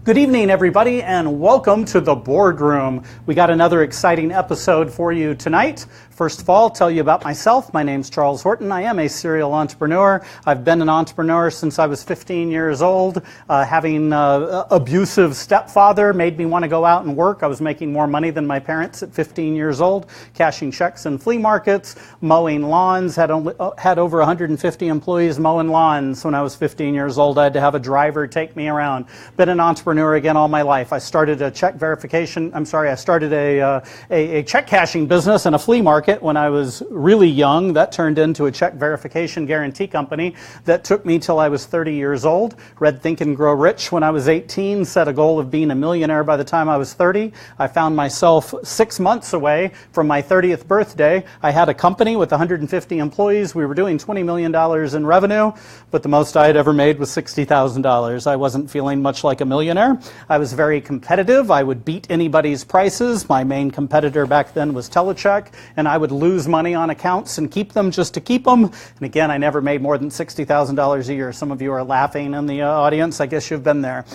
Good evening, everybody, and welcome to the Boardroom. We got another exciting episode for you tonight. First of all, tell you about myself. My name's Charles Horton. I am a serial entrepreneur. I've been an entrepreneur since I was 15 years old. Having an abusive stepfather made me want to go out and work. I was making more money than my parents at 15 years old, cashing checks in flea markets, mowing lawns, had over 150 employees mowing lawns when I was 15 years old. I had to have a driver take me around. Been an entrepreneur again all my life. I started a check cashing business in a flea market when I was really young. That turned into a check verification guarantee company that took me till I was 30 years old. Read Think and Grow Rich when I was 18, set a goal of being a millionaire by the time I was 30. I found myself 6 months away from my 30th birthday. I had a company with 150 employees. We were doing $20 million in revenue, but the most I had ever made was $60,000. I wasn't feeling much like a millionaire. I was very competitive. I would beat anybody's prices. My main competitor back then was Telecheck, and I would lose money on accounts and keep them just to keep them. And again, I never made more than $60,000 a year. Some of you are laughing in the audience. I guess you've been there.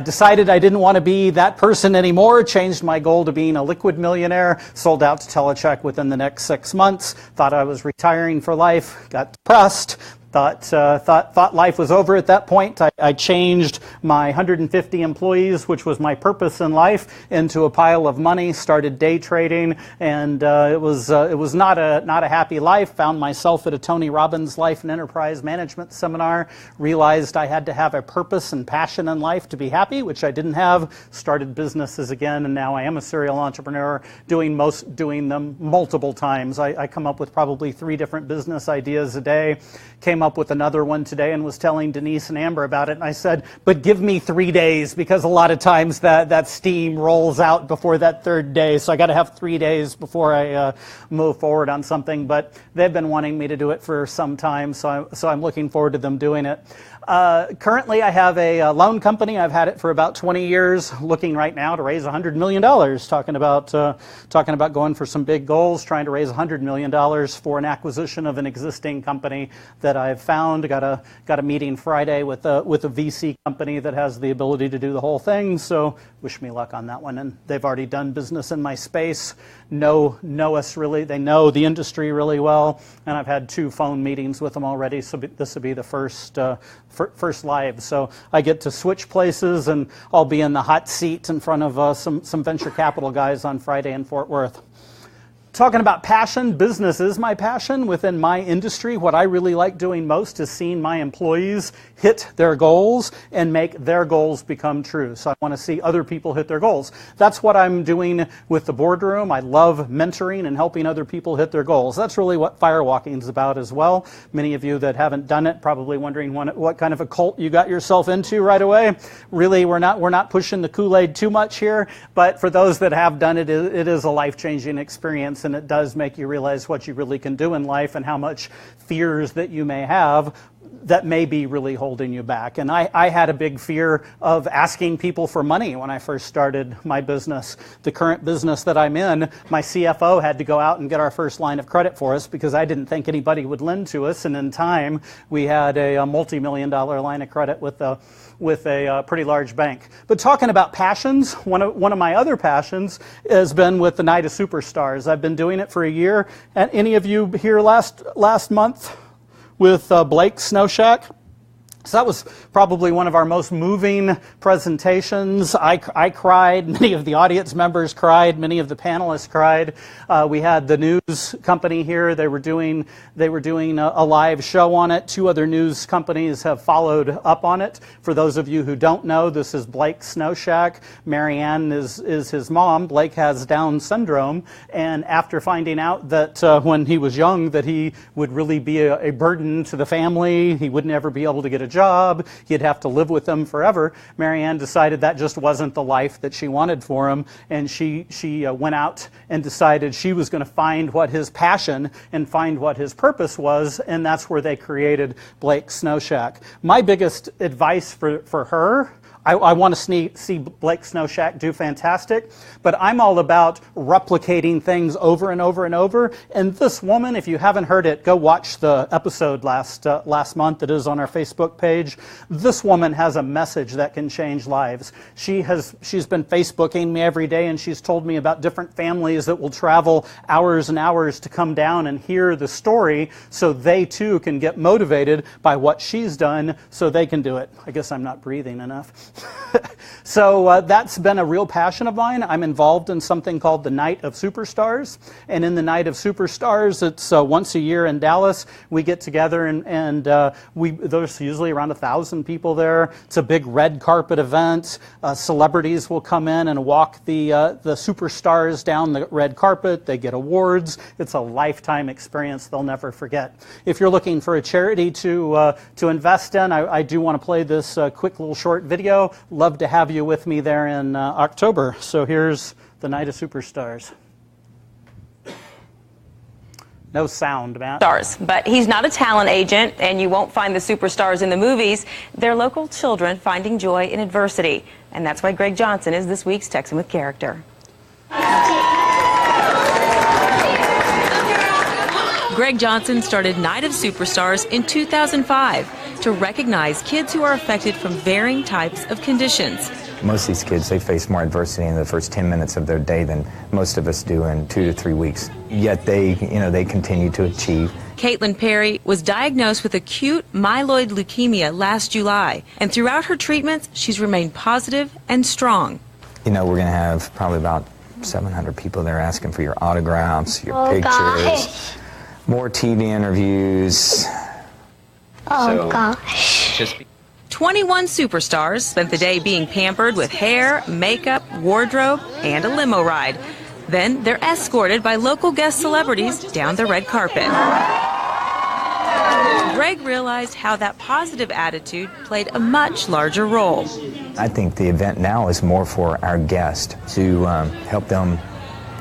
Decided I didn't want to be that person anymore. Changed my goal to being a liquid millionaire. Sold out to Telecheck within the next 6 months. Thought I was retiring for life. Got depressed. Thought life was over at that point. I changed my 150 employees, which was my purpose in life, into a pile of money. Started day trading, and it was not a happy life. Found myself at a Tony Robbins Life and Enterprise Management seminar. Realized I had to have a purpose and passion in life to be happy, which I didn't have. Started businesses again, and now I am a serial entrepreneur, doing them multiple times. I come up with probably 3 different business ideas a day. Came up with another one today and was telling Denise and Amber about it, and I said, but give me 3 days, because a lot of times that steam rolls out before that 3rd day, so I got to have 3 days before I move forward on something. But they've been wanting me to do it for some time, so I'm looking forward to them doing it. Currently, I have a loan company. I've had it for about 20 years, looking right now to raise $100 million, talking about going for some big goals, trying to raise $100 million for an acquisition of an existing company that I've found. Got a meeting Friday with a VC company that has the ability to do the whole thing, so wish me luck on that one. And they've already done business in my space, know us really. They know the industry really well, and I've had 2 phone meetings with them already, so this will be the first live. So I get to switch places, and I'll be in the hot seat in front of some venture capital guys on Friday in Fort Worth. Talking about passion, business is my passion within my industry. What I really like doing most is seeing my employees hit their goals and make their goals become true. So I want to see other people hit their goals. That's what I'm doing with the Boardroom. I love mentoring and helping other people hit their goals. That's really what firewalking is about as well. Many of you that haven't done it probably wondering what kind of a cult you got yourself into right away. Really, we're not pushing the Kool-Aid too much here, but for those that have done it, it is a life-changing experience, and it does make you realize what you really can do in life and how much fears that you may have that may be really holding you back. And I had a big fear of asking people for money when I first started my business. The current business that I'm in, my CFO had to go out and get our first line of credit for us because I didn't think anybody would lend to us. And in time, we had a multi-million-dollar line of credit with a pretty large bank. But talking about passions, one of my other passions has been with the Night of Superstars. I've been doing it for a year. And any of you here last month with Blake Snow Shack? So that was probably one of our most moving presentations. I cried. Many of the audience members cried. Many of the panelists cried. We had the news company here. They were doing a live show on it. 2 other news companies have followed up on it. For those of you who don't know, this is Blake Snow Shack. Marianne is his mom. Blake has Down syndrome, and after finding out that when he was young that he would really be a burden to the family, he would never be able to get a job, he'd have to live with them forever, Marianne decided that just wasn't the life that she wanted for him, and she went out and decided she was going to find what his passion and find what his purpose was, and that's where they created Blake Snow Shack. My biggest advice for her, I want to see Blake Snowshack do fantastic, but I'm all about replicating things over and over and over. And this woman, if you haven't heard it, go watch the episode last month that is on our Facebook page. This woman has a message that can change lives. She's been Facebooking me every day, and she's told me about different families that will travel hours and hours to come down and hear the story so they too can get motivated by what she's done so they can do it. I guess I'm not breathing enough. So that's been a real passion of mine. I'm involved in something called the Night of Superstars. And in the Night of Superstars, it's once a year in Dallas. We get together and there's usually around 1,000 people there. It's a big red carpet event. Celebrities will come in and walk the superstars down the red carpet. They get awards. It's a lifetime experience they'll never forget. If you're looking for a charity to invest in, I do want to play this quick little short video. Love to have you with me there in October. So here's the Night of Superstars. No sound, Matt. Stars, but he's not a talent agent, and you won't find the superstars in the movies. They're local children finding joy in adversity, and that's why Greg Johnson is this week's Texan with Character. Greg Johnson started Night of Superstars in 2005 to recognize kids who are affected from varying types of conditions. Most of these kids, they face more adversity in the first 10 minutes of their day than most of us do in 2 to 3 weeks. Yet they continue to achieve. Caitlin Perry was diagnosed with acute myeloid leukemia last July, and throughout her treatments, she's remained positive and strong. We're going to have probably about 700 people there asking for your autographs, your pictures, gosh. more TV interviews. Gosh. 21 superstars spent the day being pampered with hair, makeup, wardrobe, and a limo ride. Then they're escorted by local guest celebrities down the red carpet. Greg realized how that positive attitude played a much larger role. I think the event now is more for our guests to help them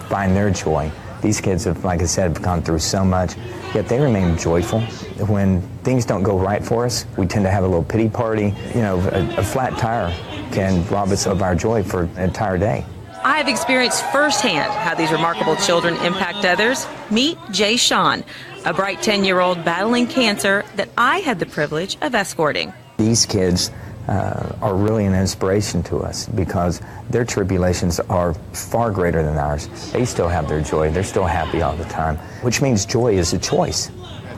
find their joy. These kids have, like I said, have gone through so much, yet they remain joyful. When things don't go right for us, we tend to have a little pity party. A flat tire can rob us of our joy for an entire day. I have experienced firsthand how these remarkable children impact others. Meet Jay Sean, a bright 10-year-old battling cancer that I had the privilege of escorting. These kids are really an inspiration to us because their tribulations are far greater than ours. They still have their joy. They're still happy all the time, which means joy is a choice.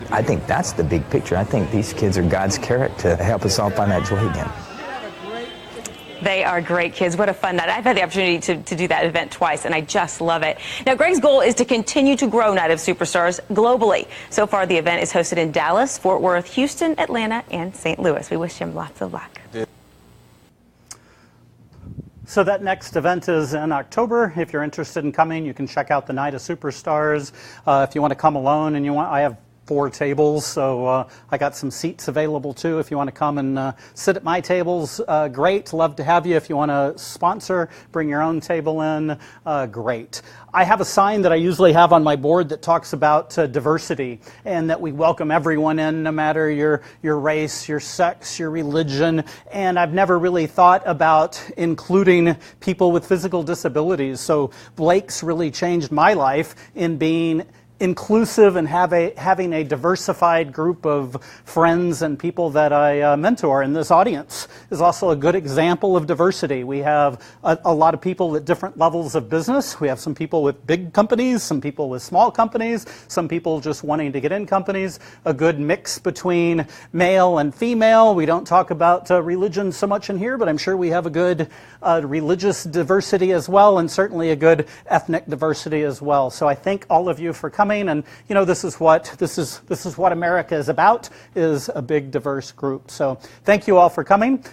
I think that's the big picture. I think these kids are God's carrot to help us all find that joy again. They are great kids. What a fun night. I've had the opportunity to do that event twice, and I just love it. Now, Greg's goal is to continue to grow Night of Superstars globally. So far, the event is hosted in Dallas, Fort Worth, Houston, Atlanta, and St. Louis. We wish him lots of luck. So that next event is in October. If you're interested in coming, you can check out the Night of Superstars. If you want to come alone and I have 4 tables, so I got some seats available too. If you want to come and sit at my tables, great. Love to have you. If you want to sponsor, bring your own table in, great. I have a sign that I usually have on my board that talks about diversity and that we welcome everyone in, no matter your race, your sex, your religion. And I've never really thought about including people with physical disabilities. So Blake's really changed my life in being inclusive and having a diversified group of friends and people that I mentor. And this audience is also a good example of diversity. We have a lot of people at different levels of business. We have some people with big companies, some people with small companies, some people just wanting to get in companies, a good mix between male and female. We don't talk about religion so much in here, but I'm sure we have a good religious diversity as well, and certainly a good ethnic diversity as well. So I thank all of you for coming. And this is what America is about, is a big diverse group. So thank you all for coming.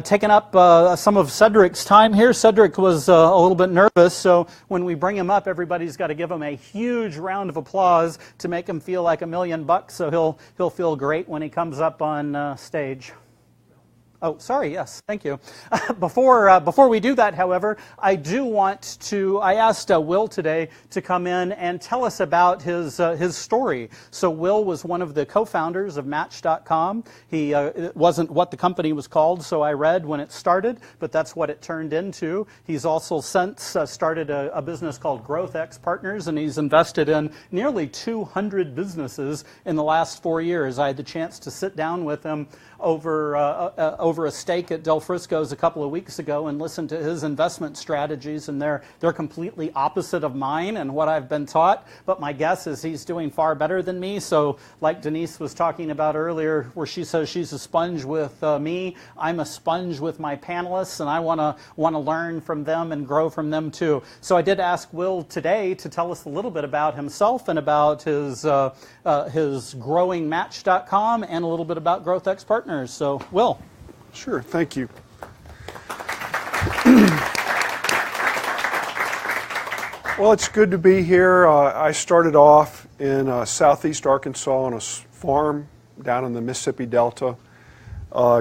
Taking up some of Cedric's time here. Cedric was a little bit nervous, so when we bring him up, everybody's got to give him a huge round of applause to make him feel like $1 million. So he'll feel great when he comes up on stage. Oh, sorry, yes, thank you. Before we do that, however, I asked Will today to come in and tell us about his story. So Will was one of the co-founders of Match.com. It wasn't what the company was called, so I read when it started, but that's what it turned into. He's also since started a business called GrowthX Partners, and he's invested in nearly 200 businesses in the last 4 years. I had the chance to sit down with him over a steak at Del Frisco's a couple of weeks ago and listen to his investment strategies, and they're completely opposite of mine and what I've been taught. But my guess is he's doing far better than me. So, like Denise was talking about earlier, where she says she's a sponge with me, I'm a sponge with my panelists, and I want to learn from them and grow from them too. So I did ask Will today to tell us a little bit about himself and about his growing Match.com and a little bit about GrowthX Partners. So, Will. Sure, thank you. Well, it's good to be here. I started off in southeast Arkansas on a farm down in the Mississippi Delta.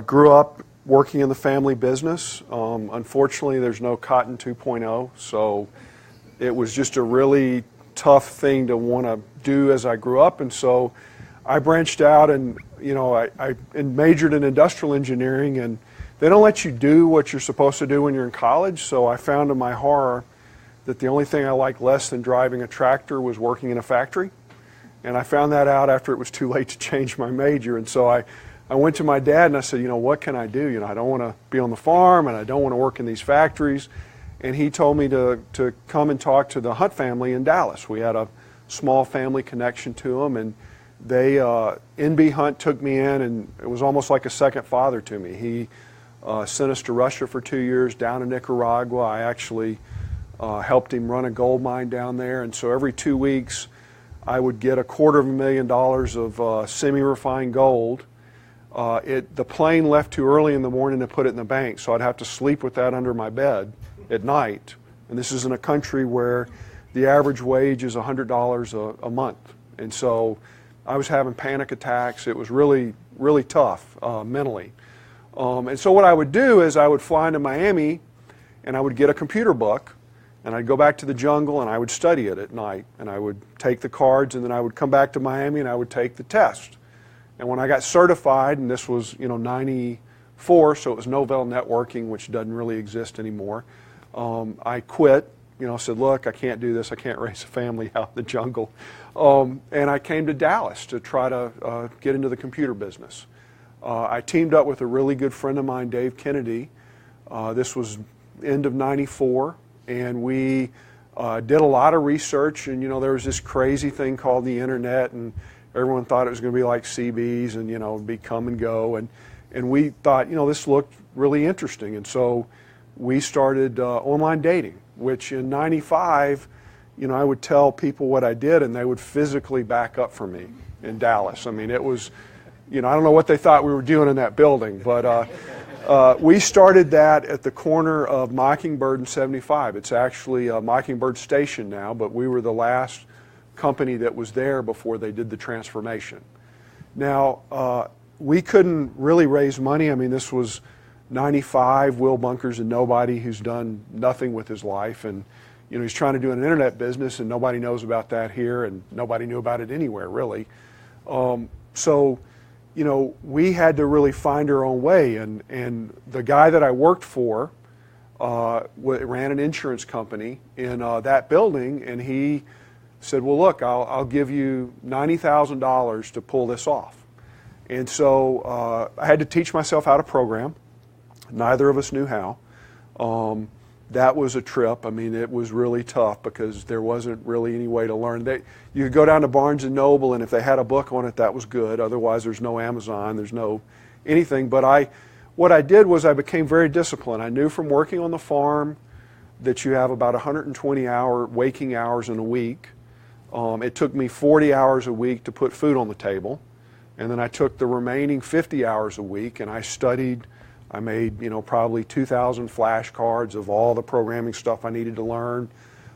Grew up working in the family business. Unfortunately, there's no Cotton 2.0, so it was just a really tough thing to want to do as I grew up, and so I branched out and I majored in industrial engineering, and they don't let you do what you're supposed to do when you're in college, so I found to my horror that the only thing I liked less than driving a tractor was working in a factory. And I found that out after it was too late to change my major, and so I went to my dad and I said, what can I do? I don't want to be on the farm and I don't want to work in these factories. And he told me to come and talk to the Hunt family in Dallas. We had a small family connection to them, and they, N.B. Hunt took me in, and it was almost like a second father to me. He sent us to Russia for 2 years, down to Nicaragua. I actually helped him run a gold mine down there, and so every 2 weeks I would get $250,000 of semi-refined gold. The plane left too early in the morning to put it in the bank, so I'd have to sleep with that under my bed at night. And this is in a country where the average wage is $100 a month. And so I was having panic attacks. It was really, really tough mentally. And so what I would do is I would fly into Miami and I would get a computer book and I'd go back to the jungle and I would study it at night. And I would take the cards and then I would come back to Miami and I would take the test. And when I got certified, and this was 94, so it was Novell Networking, which doesn't really exist anymore, I quit. Said, look, I can't do this. I can't raise a family out in the jungle. And I came to Dallas to try to get into the computer business. I teamed up with a really good friend of mine, Dave Kennedy. This was end of 94, and we did a lot of research. And, there was this crazy thing called the internet, and everyone thought it was going to be like CBs and, it'd be come and go. And we thought, this looked really interesting. And so we started online dating, which in 95, I would tell people what I did and they would physically back up for me in Dallas. I mean, it was, I don't know what they thought we were doing in that building, but we started that at the corner of Mockingbird and 75. It's actually Mockingbird Station now, but we were the last company that was there before they did the transformation. Now, we couldn't really raise money. I mean, this was 95, Will Bunker's a nobody who's done nothing with his life, and he's trying to do an internet business, and nobody knows about that here, and nobody knew about it anywhere, really. So, we had to really find our own way, and the guy that I worked for ran an insurance company in that building, and he said, well, look, I'll give you $90,000 to pull this off. And so I had to teach myself how to program. Neither of us knew how. That was a trip. I mean, it was really tough because there wasn't really any way to learn. You could go down to Barnes & Noble, and if they had a book on it, that was good. Otherwise, there's no Amazon, there's no anything. But what I did was I became very disciplined. I knew from working on the farm that you have about 120 waking hours in a week. It took me 40 hours a week to put food on the table. And then I took the remaining 50 hours a week and I studied. I made, probably 2,000 flashcards of all the programming stuff I needed to learn.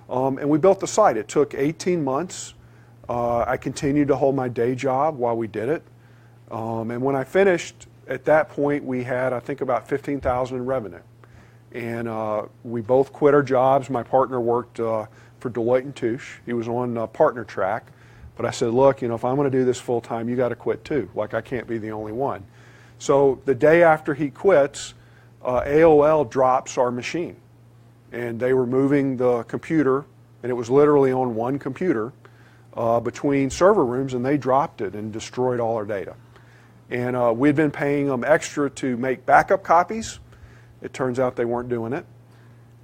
And we built the site. It took 18 months. I continued to hold my day job while we did it. And when I finished at that point, we had, I think, about $15,000 in revenue. And we both quit our jobs. My partner worked for Deloitte & Touche. He was on partner track. But I said, look, if I'm going to do this full time, you got to quit too. Like, I can't be the only one. So the day after he quits, AOL drops our machine. And they were moving the computer, and it was literally on one computer between server rooms, and they dropped it and destroyed all our data. And we'd been paying them extra to make backup copies. It turns out they weren't doing it.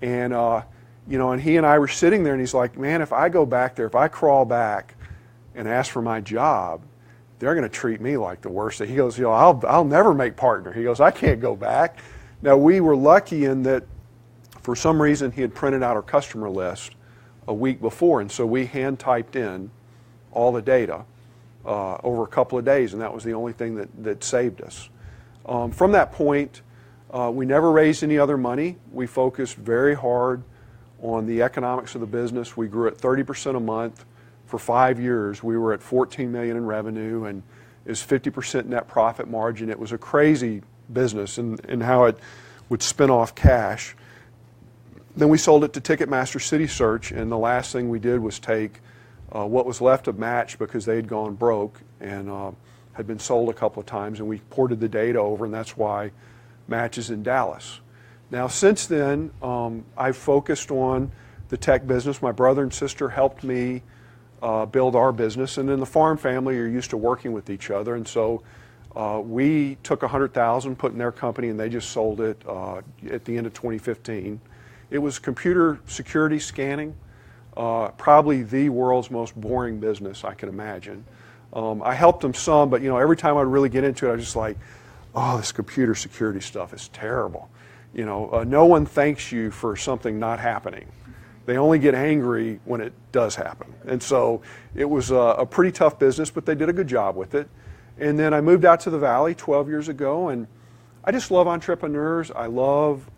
And, and he and I were sitting there, and he's like, man, if I go back there, if I crawl back and ask for my job, they're going to treat me like the worst. He goes, I'll never make partner. He goes, I can't go back. Now, we were lucky in that for some reason he had printed out our customer list a week before, and so we hand typed in all the data over a couple of days, and that was the only thing that saved us. From that point, we never raised any other money. We focused very hard on the economics of the business. We grew at 30% a month. For 5 years, we were at $14 million in revenue, and is 50% net profit margin. It was a crazy business in how it would spin off cash. Then we sold it to Ticketmaster City Search, and the last thing we did was take what was left of Match, because they had gone broke and had been sold a couple of times, and we ported the data over, and that's why Match is in Dallas. Now, since then, I've focused on the tech business. My brother and sister helped me build our business, and in the farm family, you're used to working with each other, and so we took $100,000, put in their company, and they just sold it at the end of 2015. It was computer security scanning, probably the world's most boring business I can imagine. I helped them some, but every time I'd really get into it, I was just like, oh, this computer security stuff is terrible. No one thanks you for something not happening. They only get angry when it does happen. And so it was a pretty tough business, but they did a good job with it. And then I moved out to the Valley 12 years ago, and I just love entrepreneurs. I love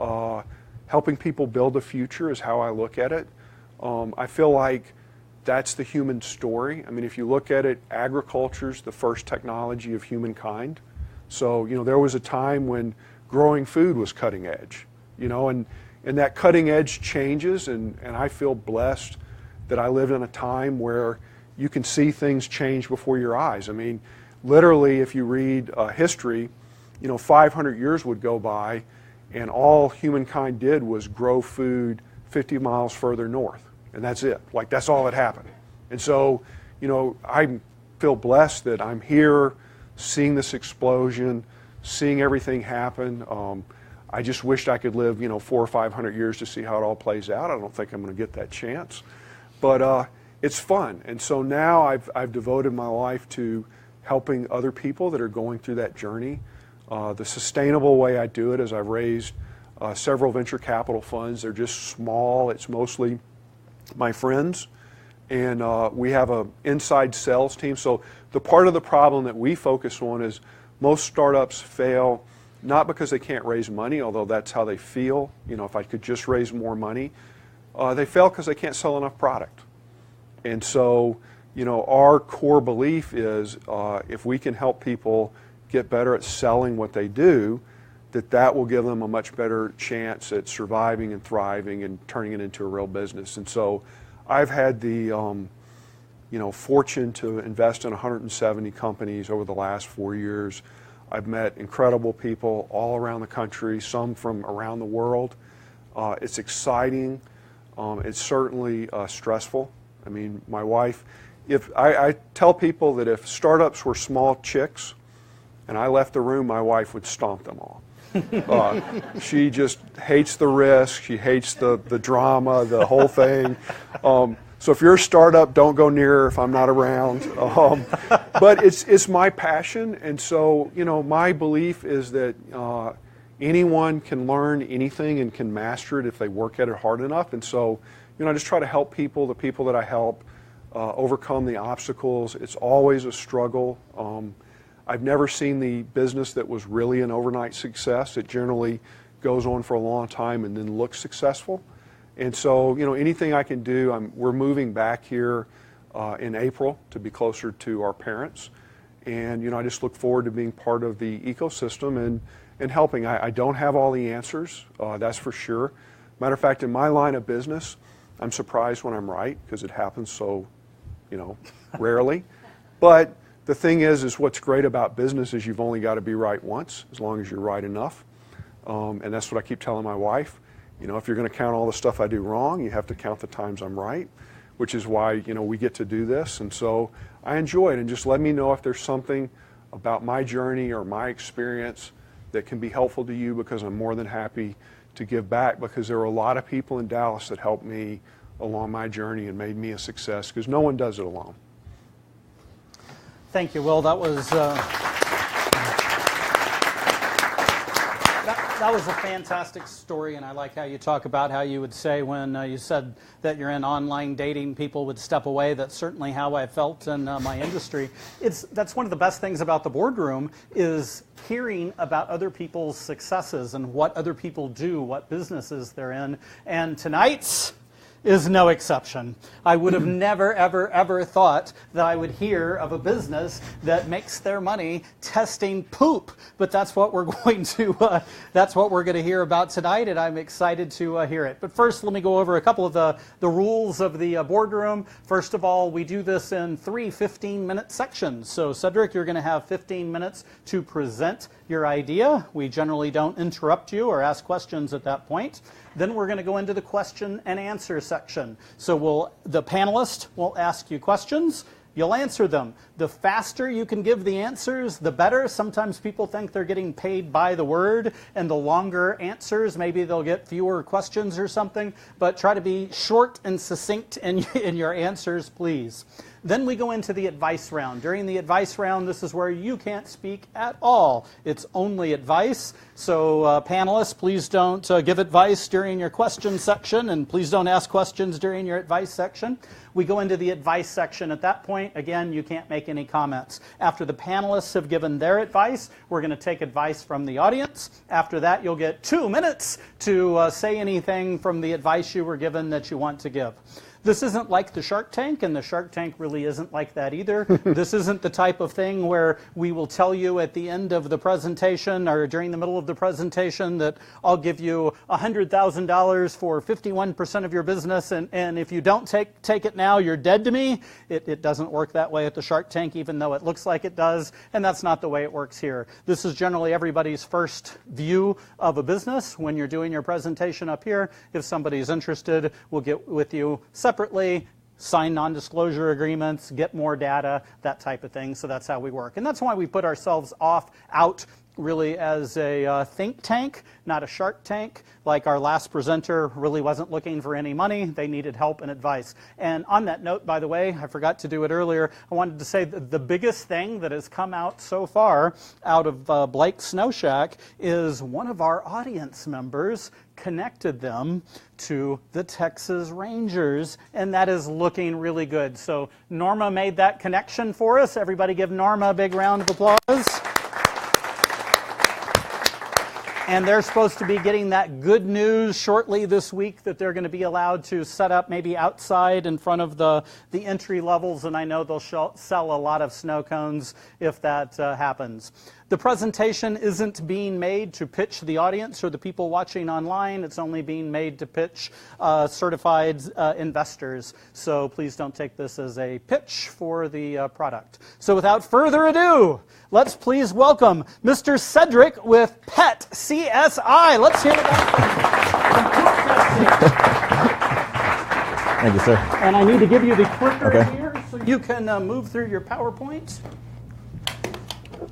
helping people build a future is how I look at it. I feel like that's the human story. I mean, if you look at it, agriculture's the first technology of humankind. So, there was a time when growing food was cutting edge, and that cutting edge changes, and I feel blessed that I live in a time where you can see things change before your eyes. I mean, literally, if you read history, 500 years would go by, and all humankind did was grow food 50 miles further north, and that's it. Like, that's all that happened. And so, I feel blessed that I'm here seeing this explosion, seeing everything happen. I just wished I could live, 400 or 500 years to see how it all plays out. I don't think I'm going to get that chance. But it's fun. And so now I've devoted my life to helping other people that are going through that journey. The sustainable way I do it is I've raised several venture capital funds. They're just small. It's mostly my friends. And we have an inside sales team. So the part of the problem that we focus on is most startups fail not because they can't raise money, although that's how they feel. If I could just raise more money. They fail because they can't sell enough product. And so, our core belief is if we can help people get better at selling what they do, that will give them a much better chance at surviving and thriving and turning it into a real business. And so I've had the fortune to invest in 170 companies over the last 4 years. I've met incredible people all around the country, some from around the world. It's exciting. It's certainly stressful. I mean, my wife, I tell people that if startups were small chicks and I left the room, my wife would stomp them all. She just hates the risk. She hates the drama, the whole thing. So if you're a startup, don't go near her if I'm not around. But it's my passion, and so my belief is that anyone can learn anything and can master it if they work at it hard enough. And so I just try to help people, the people that I help, overcome the obstacles. It's always a struggle. I've never seen the business that was really an overnight success. It generally goes on for a long time and then looks successful. And so, anything I can do, we're moving back here in April to be closer to our parents. And, I just look forward to being part of the ecosystem and helping. I don't have all the answers, that's for sure. Matter of fact, in my line of business, I'm surprised when I'm right because it happens so, rarely. But the thing is what's great about business is you've only got to be right once, as long as you're right enough. And that's what I keep telling my wife. If you're going to count all the stuff I do wrong, you have to count the times I'm right, which is why, we get to do this. And so I enjoy it. And just let me know if there's something about my journey or my experience that can be helpful to you, because I'm more than happy to give back, because there are a lot of people in Dallas that helped me along my journey and made me a success, because no one does it alone. Thank you, Will. That was that was a fantastic story, and I like how you talk about how you would say when you said that you're in online dating, people would step away. That's certainly how I felt in my industry. That's one of the best things about the boardroom, is hearing about other people's successes and what other people do, what businesses they're in. And tonight's is no exception. I would have never, ever, ever thought that I would hear of a business that makes their money testing poop. But that's what we're going to hear about tonight, and I'm excited to hear it. But first, let me go over a couple of the rules of the boardroom. First of all, we do this in 3 15-minute sections. So Cedric, you're going to have 15 minutes to present your idea. We generally don't interrupt you or ask questions at that point. Then we're going to go into the question and answer section. So the panelist will ask you questions. You'll answer them. The faster you can give the answers, the better. Sometimes people think they're getting paid by the word, and the longer answers, maybe they'll get fewer questions or something. But try to be short and succinct in your answers, please. Then we go into the advice round. During the advice round, this is where you can't speak at all. It's only advice. So panelists, please don't give advice during your question section, and please don't ask questions during your advice section. We go into the advice section. At that point, again, you can't make any comments. After the panelists have given their advice, we're going to take advice from the audience. After that, you'll get 2 minutes to say anything from the advice you were given that you want to give. This isn't like the Shark Tank, and the Shark Tank really isn't like that either. This isn't the type of thing where we will tell you at the end of the presentation or during the middle of the presentation that I'll give you $100,000 for 51% of your business, and if you don't take it now, you're dead to me. It doesn't work that way at the Shark Tank, even though it looks like it does, and that's not the way it works here. This is generally everybody's first view of a business. When you're doing your presentation up here, if somebody's interested, we'll get with you separately, sign non-disclosure agreements, get more data, that type of thing. So that's how we work. And that's why we put ourselves out really as a think tank, not a Shark Tank. Like our last presenter really wasn't looking for any money. They needed help and advice. And on that note, by the way, I forgot to do it earlier, I wanted to say that the biggest thing that has come out so far out of Blake's Snow Shack is one of our audience members connected them to the Texas Rangers, and that is looking really good. So Norma made that connection for us. Everybody give Norma a big round of applause. And they're supposed to be getting that good news shortly this week that they're going to be allowed to set up maybe outside in front of the entry levels, and I know they'll sell a lot of snow cones if that happens. The presentation isn't being made to pitch the audience or the people watching online. It's only being made to pitch certified investors. So please don't take this as a pitch for the product. So without further ado, let's please welcome Mr. Cedric with PET CSI. Let's hear about Thank you, sir. And I need to give you the clicker Okay. here so you can move through your PowerPoint.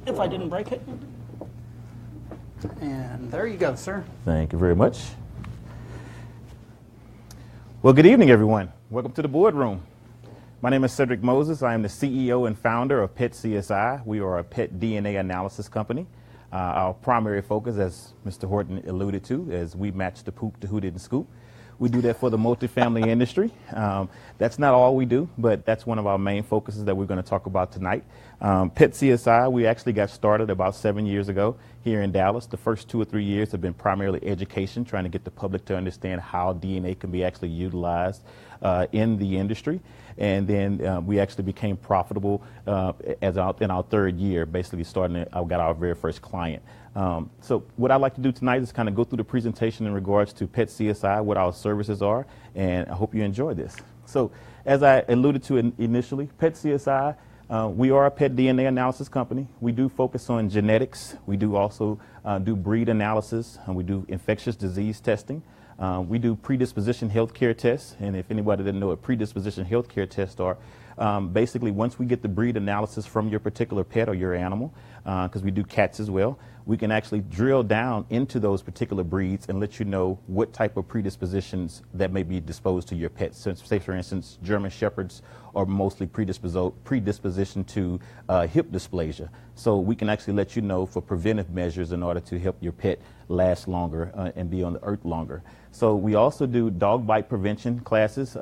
If I didn't break it. And there you go, sir. Thank you very much. Well, good evening, everyone. Welcome to the boardroom. My name is Cedric Moses. I am the CEO and founder of PET CSI. We are a pet DNA analysis company. Our primary focus, as Mr. Horton alluded to, is we match the poop to who didn't scoop. We do that for the multifamily industry. That's not all we do, but that's one of our main focuses that we're going to talk about tonight. Pet CSI, we actually got started about 7 years ago here in Dallas. The first 2 or 3 years have been primarily education, trying to get the public to understand how DNA can be actually utilized in the industry. And then we actually became profitable in our third year, basically I got our very first client. So what I'd like to do tonight is kind of go through the presentation in regards to Pet CSI, what our services are, and I hope you enjoy this. So as I alluded to initially, Pet CSI, we are a pet DNA analysis company. We do focus on genetics. We do also do breed analysis, and we do infectious disease testing. We do predisposition healthcare tests, and if anybody didn't know what predisposition healthcare tests are, basically once we get the breed analysis from your particular pet or your animal, because we do cats as well, we can actually drill down into those particular breeds and let you know what type of predispositions that may be disposed to your pets. So, say for instance, German Shepherds are mostly predisposition to hip dysplasia. So we can actually let you know for preventive measures in order to help your pet last longer and be on the earth longer. So we also do dog bite prevention classes.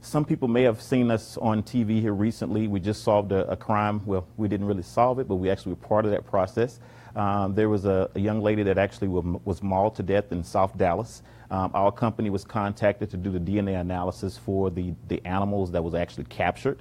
Some people may have seen us on TV here recently. We just solved a crime. Well, we didn't really solve it, but we actually were part of that process. There was a young lady that actually was mauled to death in South Dallas. Our company was contacted to do the DNA analysis for the animals that was actually captured.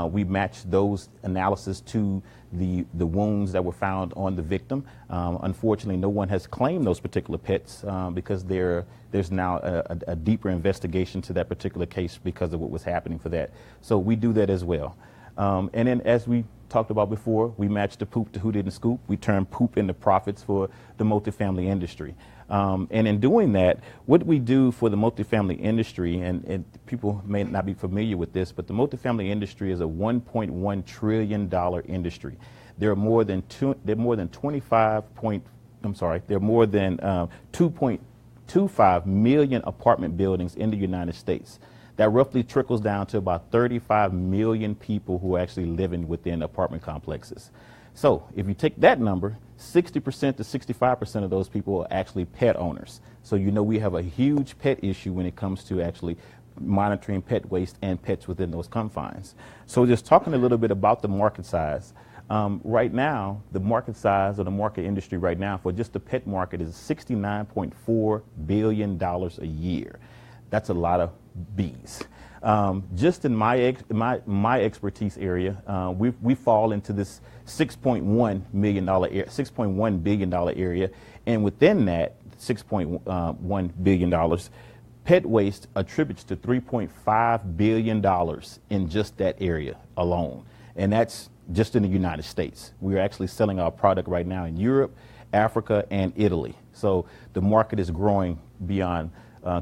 We matched those analysis to the wounds that were found on the victim. Unfortunately, no one has claimed those particular pets because there's now a deeper investigation to that particular case because of what was happening for that. So we do that as well. And then as we talked about before, we matched the poop to who didn't scoop. We turn poop into profits for the multifamily industry. And in doing that, what we do for the multifamily industry, and people may not be familiar with this, but the multifamily industry is a $1.1 trillion industry. There are more than 2.25 million apartment buildings in the United States. That roughly trickles down to about 35 million people who are actually living within apartment complexes. So if you take that number, 60% to 65% of those people are actually pet owners. So you know we have a huge pet issue when it comes to actually monitoring pet waste and pets within those confines. So just talking a little bit about the market size. Right now, the market size of the market industry right now for just the pet market is $69.4 billion a year. That's a lot of bees. Just in my expertise area, we fall into this $6.1 billion area, and within that $6.1 billion, pet waste attributes to $3.5 billion in just that area alone, and that's just in the United States. We're actually selling our product right now in Europe, Africa, and Italy. So the market is growing beyond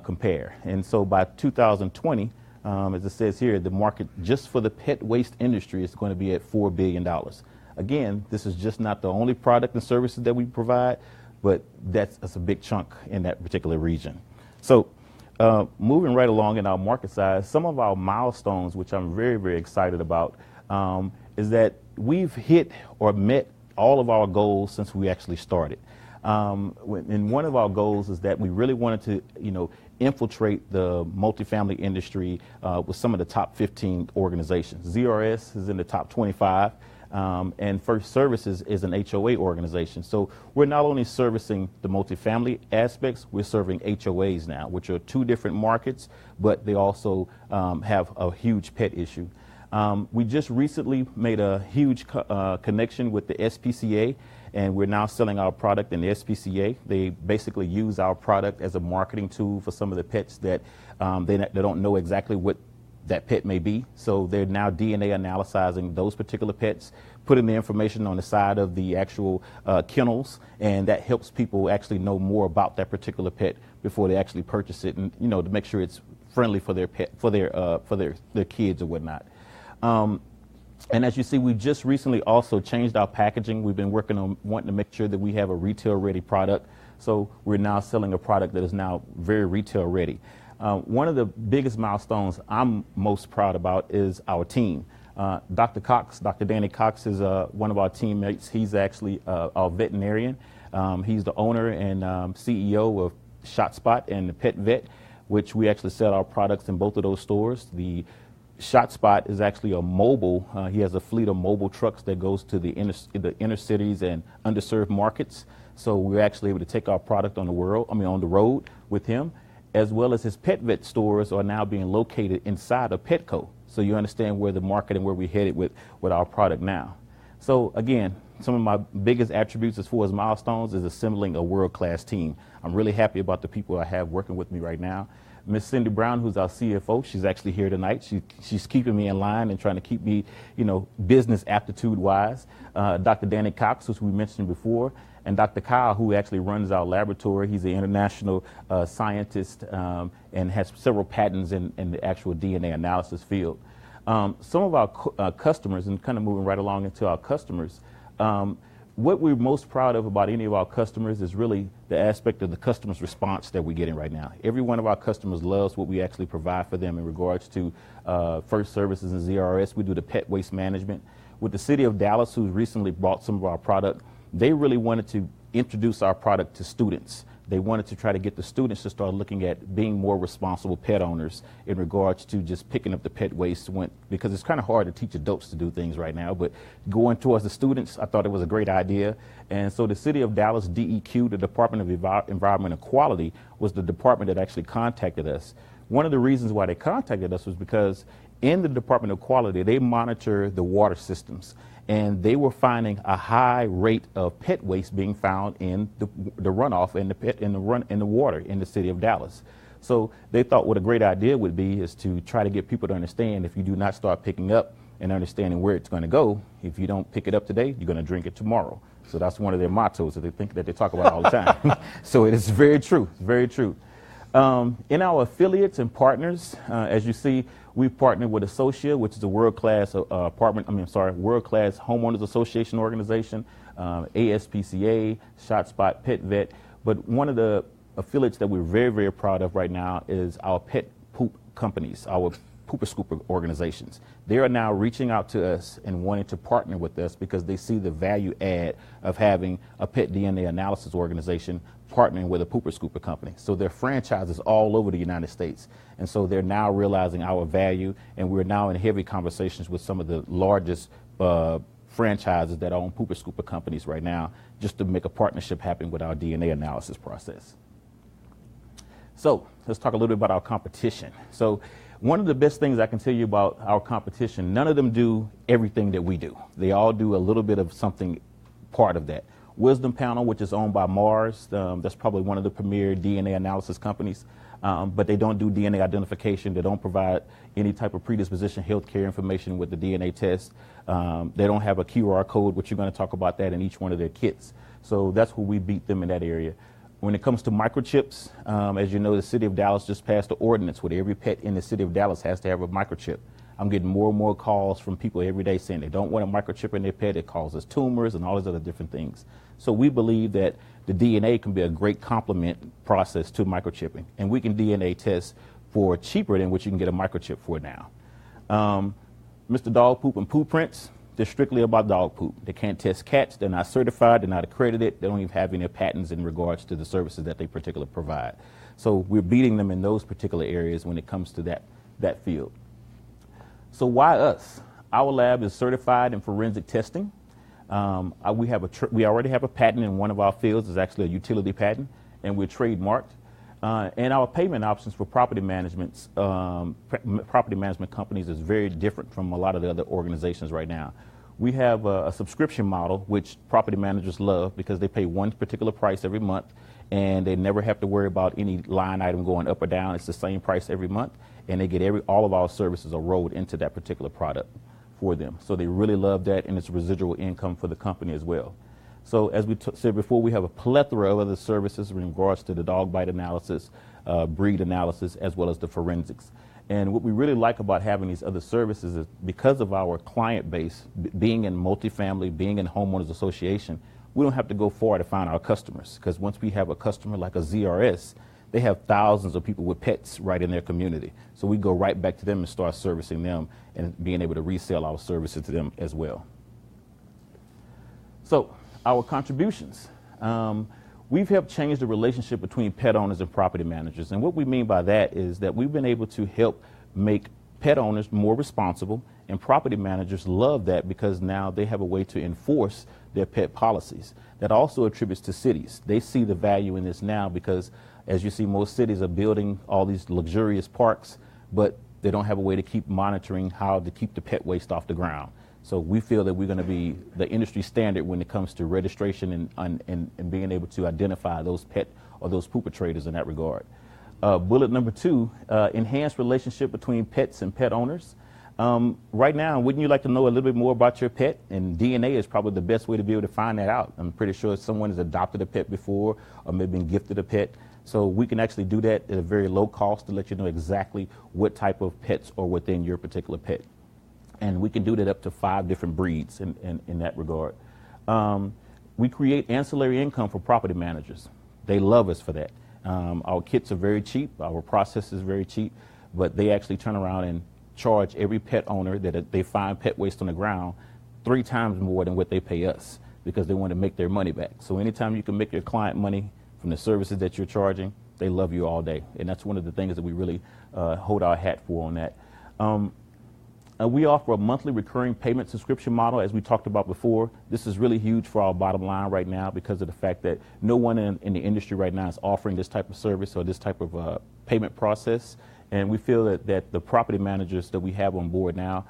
compare. And so by 2020, as it says here, the market just for the pet waste industry is going to be at $4 billion. Again, this is just not the only product and services that we provide, but that's a big chunk in that particular region. So moving right along in our market size, some of our milestones, which I'm very, very excited about, is that we've hit or met all of our goals since we actually started. And one of our goals is that we really wanted to, infiltrate the multifamily industry with some of the top 15 organizations. ZRS is in the top 25, and First Services is an HOA organization. So we're not only servicing the multifamily aspects, we're serving HOAs now, which are two different markets, but they also have a huge pet issue. We just recently made a huge connection with the SPCA, and we're now selling our product in the SPCA. They basically use our product as a marketing tool for some of the pets that they don't know exactly what that pet may be. So they're now DNA analyzing those particular pets, putting the information on the side of the actual kennels, and that helps people actually know more about that particular pet before they actually purchase it, and to make sure it's friendly for their pet, for their kids or whatnot. And as you see, we just recently also changed our packaging. We've been working on wanting to make sure that we have a retail-ready product. So we're now selling a product that is now very retail-ready. One of the biggest milestones I'm most proud about is our team. Dr. Cox, Dr. Danny Cox is one of our teammates. He's actually our veterinarian. He's the owner and CEO of ShotSpot and the Pet Vet. which we actually sell our products in both of those stores. The Shot Spot is actually a mobile. He has a fleet of mobile trucks that goes to the inner cities and underserved markets. So we're actually able to take our product on the road with him, as well as his pet vet stores are now being located inside of Petco. So you understand where the market and where we're headed with our product now. So again, some of my biggest attributes as far as milestones is assembling a world-class team. I'm really happy about the people I have working with me right now. Miss Cindy Brown, who's our CFO, she's actually here tonight. She's keeping me in line and trying to keep me, business aptitude-wise. Dr. Danny Cox, who we mentioned before, and Dr. Kyle, who actually runs our laboratory. He's an international scientist and has several patents in the actual DNA analysis field. Some of our customers, and kind of moving right along into our customers, what we're most proud of about any of our customers is really the aspect of the customer's response that we're getting right now. Every one of our customers loves what we actually provide for them in regards to First Services and ZRS. We do the pet waste management. With the city of Dallas, who recently bought some of our product, they really wanted to introduce our product to students. They wanted to try to get the students to start looking at being more responsible pet owners in regards to just picking up the pet waste, because it's kind of hard to teach adults to do things right now, but going towards the students, I thought it was a great idea. And so the City of Dallas DEQ, the Department of Environment and Quality, was the department that actually contacted us. One of the reasons why they contacted us was because in the Department of Quality, they monitor the water systems. And they were finding a high rate of pet waste being found in the runoff and in the water in the city of Dallas. So they thought what a great idea would be is to try to get people to understand, if you do not start picking up and understanding where it's going to go, if you don't pick it up today, you're going to drink it tomorrow. So that's one of their mottos that they talk about all the time. So it is very true, very true. In our affiliates and partners, as you see, we partnered with Associa, which is a world-class world-class homeowners association organization, ASPCA, ShotSpot, Pet Vet. But one of the affiliates that we're very, very proud of right now is our pet poop companies, our pooper scooper organizations. They are now reaching out to us and wanting to partner with us because they see the value add of having a pet DNA analysis organization partnering with a pooper scooper company. So their franchises all over the United States. And so they're now realizing our value, and we're now in heavy conversations with some of the largest franchises that own pooper scooper companies right now, just to make a partnership happen with our DNA analysis process. So let's talk a little bit about our competition. So one of the best things I can tell you about our competition, none of them do everything that we do. They all do a little bit of something part of that. Wisdom Panel, which is owned by Mars, that's probably one of the premier DNA analysis companies, but they don't do DNA identification. They don't provide any type of predisposition healthcare information with the DNA test. They don't have a QR code, which you're going to talk about that in each one of their kits. So that's where we beat them in that area. When it comes to microchips, as you know, the city of Dallas just passed an ordinance where every pet in the city of Dallas has to have a microchip. I'm getting more and more calls from people every day saying they don't want a microchip in their pet. It causes tumors and all these other different things. So we believe that the DNA can be a great complement process to microchipping. And we can DNA test for cheaper than what you can get a microchip for now. Mr. Dog Poop and Poop Prints, they're strictly about dog poop. They can't test cats. They're not certified. They're not accredited. They don't even have any patents in regards to the services that they particularly provide. So we're beating them in those particular areas when it comes to that field. So why us? Our lab is certified in forensic testing. We already have a patent in one of our fields. It's actually a utility patent, and we're trademarked. And our payment options for property management companies is very different from a lot of the other organizations right now. We have a subscription model, which property managers love because they pay one particular price every month, and they never have to worry about any line item going up or down. It's the same price every month, and they get all of our services are rolled into that particular product for them. So they really love that, and it's residual income for the company as well. So as we said before, we have a plethora of other services in regards to the dog bite analysis, breed analysis, as well as the forensics. And what we really like about having these other services is because of our client base, being in multifamily, being in homeowners association, we don't have to go far to find our customers, because once we have a customer like a ZRS, they have thousands of people with pets right in their community. So we go right back to them and start servicing them and being able to resell our services to them as well. So our contributions. we've helped change the relationship between pet owners and property managers. And what we mean by that is that we've been able to help make pet owners more responsible, and property managers love that because now they have a way to enforce their pet policies. That also attributes to cities. They see the value in this now because, as you see, most cities are building all these luxurious parks, but they don't have a way to keep monitoring how to keep the pet waste off the ground. So we feel that we're going to be the industry standard when it comes to registration and being able to identify those pet or those perpetrators in that regard. Bullet number 2, enhanced relationship between pets and pet owners. Right now, wouldn't you like to know a little bit more about your pet? And DNA is probably the best way to be able to find that out. I'm pretty sure someone has adopted a pet before or maybe been gifted a pet. So we can actually do that at a very low cost to let you know exactly what type of pets are within your particular pet. And we can do that up to 5 different breeds in that regard. We create ancillary income for property managers. They love us for that. Our kits are very cheap, our process is very cheap, but they actually turn around and charge every pet owner that they find pet waste on the ground 3 times more than what they pay us because they want to make their money back. So anytime you can make your client money from the services that you're charging, they love you all day. And that's one of the things that we really hold our hat for on that. We offer a monthly recurring payment subscription model, as we talked about before. This is really huge for our bottom line right now because of the fact that no one in the industry right now is offering this type of service or this type of payment process. And we feel that the property managers that we have on board now,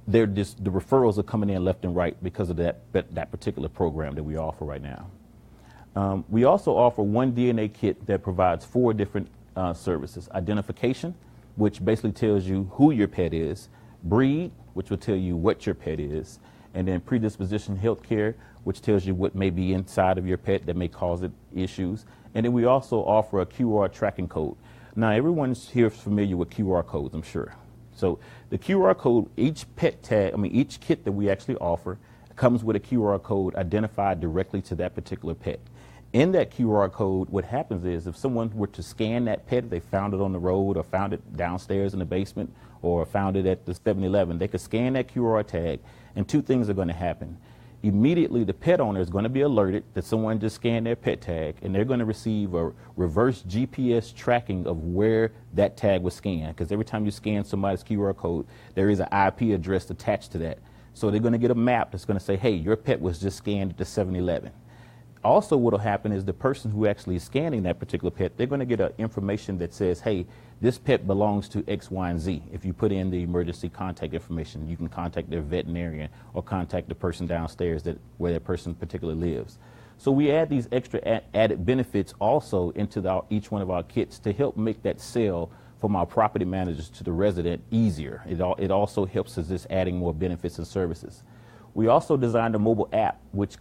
the referrals are coming in left and right because of that particular program that we offer right now. We also offer one DNA kit that provides 4 different services. Identification, which basically tells you who your pet is. Breed, which will tell you what your pet is. And then predisposition healthcare, which tells you what may be inside of your pet that may cause it issues. And then we also offer a QR tracking code. Now, everyone's here familiar with QR codes, I'm sure. So the QR code, each kit that we actually offer comes with a QR code identified directly to that particular pet. In that QR code, what happens is if someone were to scan that pet, they found it on the road or found it downstairs in the basement or found it at the 7-Eleven, they could scan that QR tag and 2 things are going to happen. Immediately, the pet owner is going to be alerted that someone just scanned their pet tag, and they're going to receive a reverse GPS tracking of where that tag was scanned, because every time you scan somebody's QR code, there is an IP address attached to that. So they're going to get a map that's going to say, hey, your pet was just scanned at the 7-Eleven. Also, what will happen is the person who actually is scanning that particular pet, they're going to get information that says, hey, this pet belongs to X, Y, and Z. If you put in the emergency contact information, you can contact their veterinarian or contact the person downstairs where that person particularly lives. So we add these extra added benefits also into each one of our kits to help make that sale from our property managers to the resident easier. It also helps us just adding more benefits and services. We also designed a mobile app which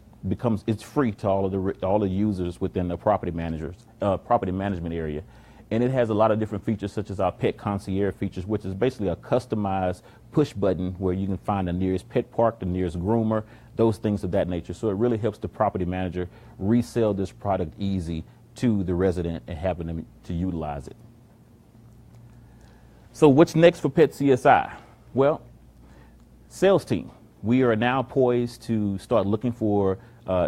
it's free to all the users within the property management area, and it has a lot of different features such as our pet concierge features, which is basically a customized push button where you can find the nearest pet park, the nearest groomer, those things of that nature. So it really helps the property manager resell this product easy to the resident and having them to utilize it. So what's next for Pet CSI? Well, sales team. We are now poised to start looking for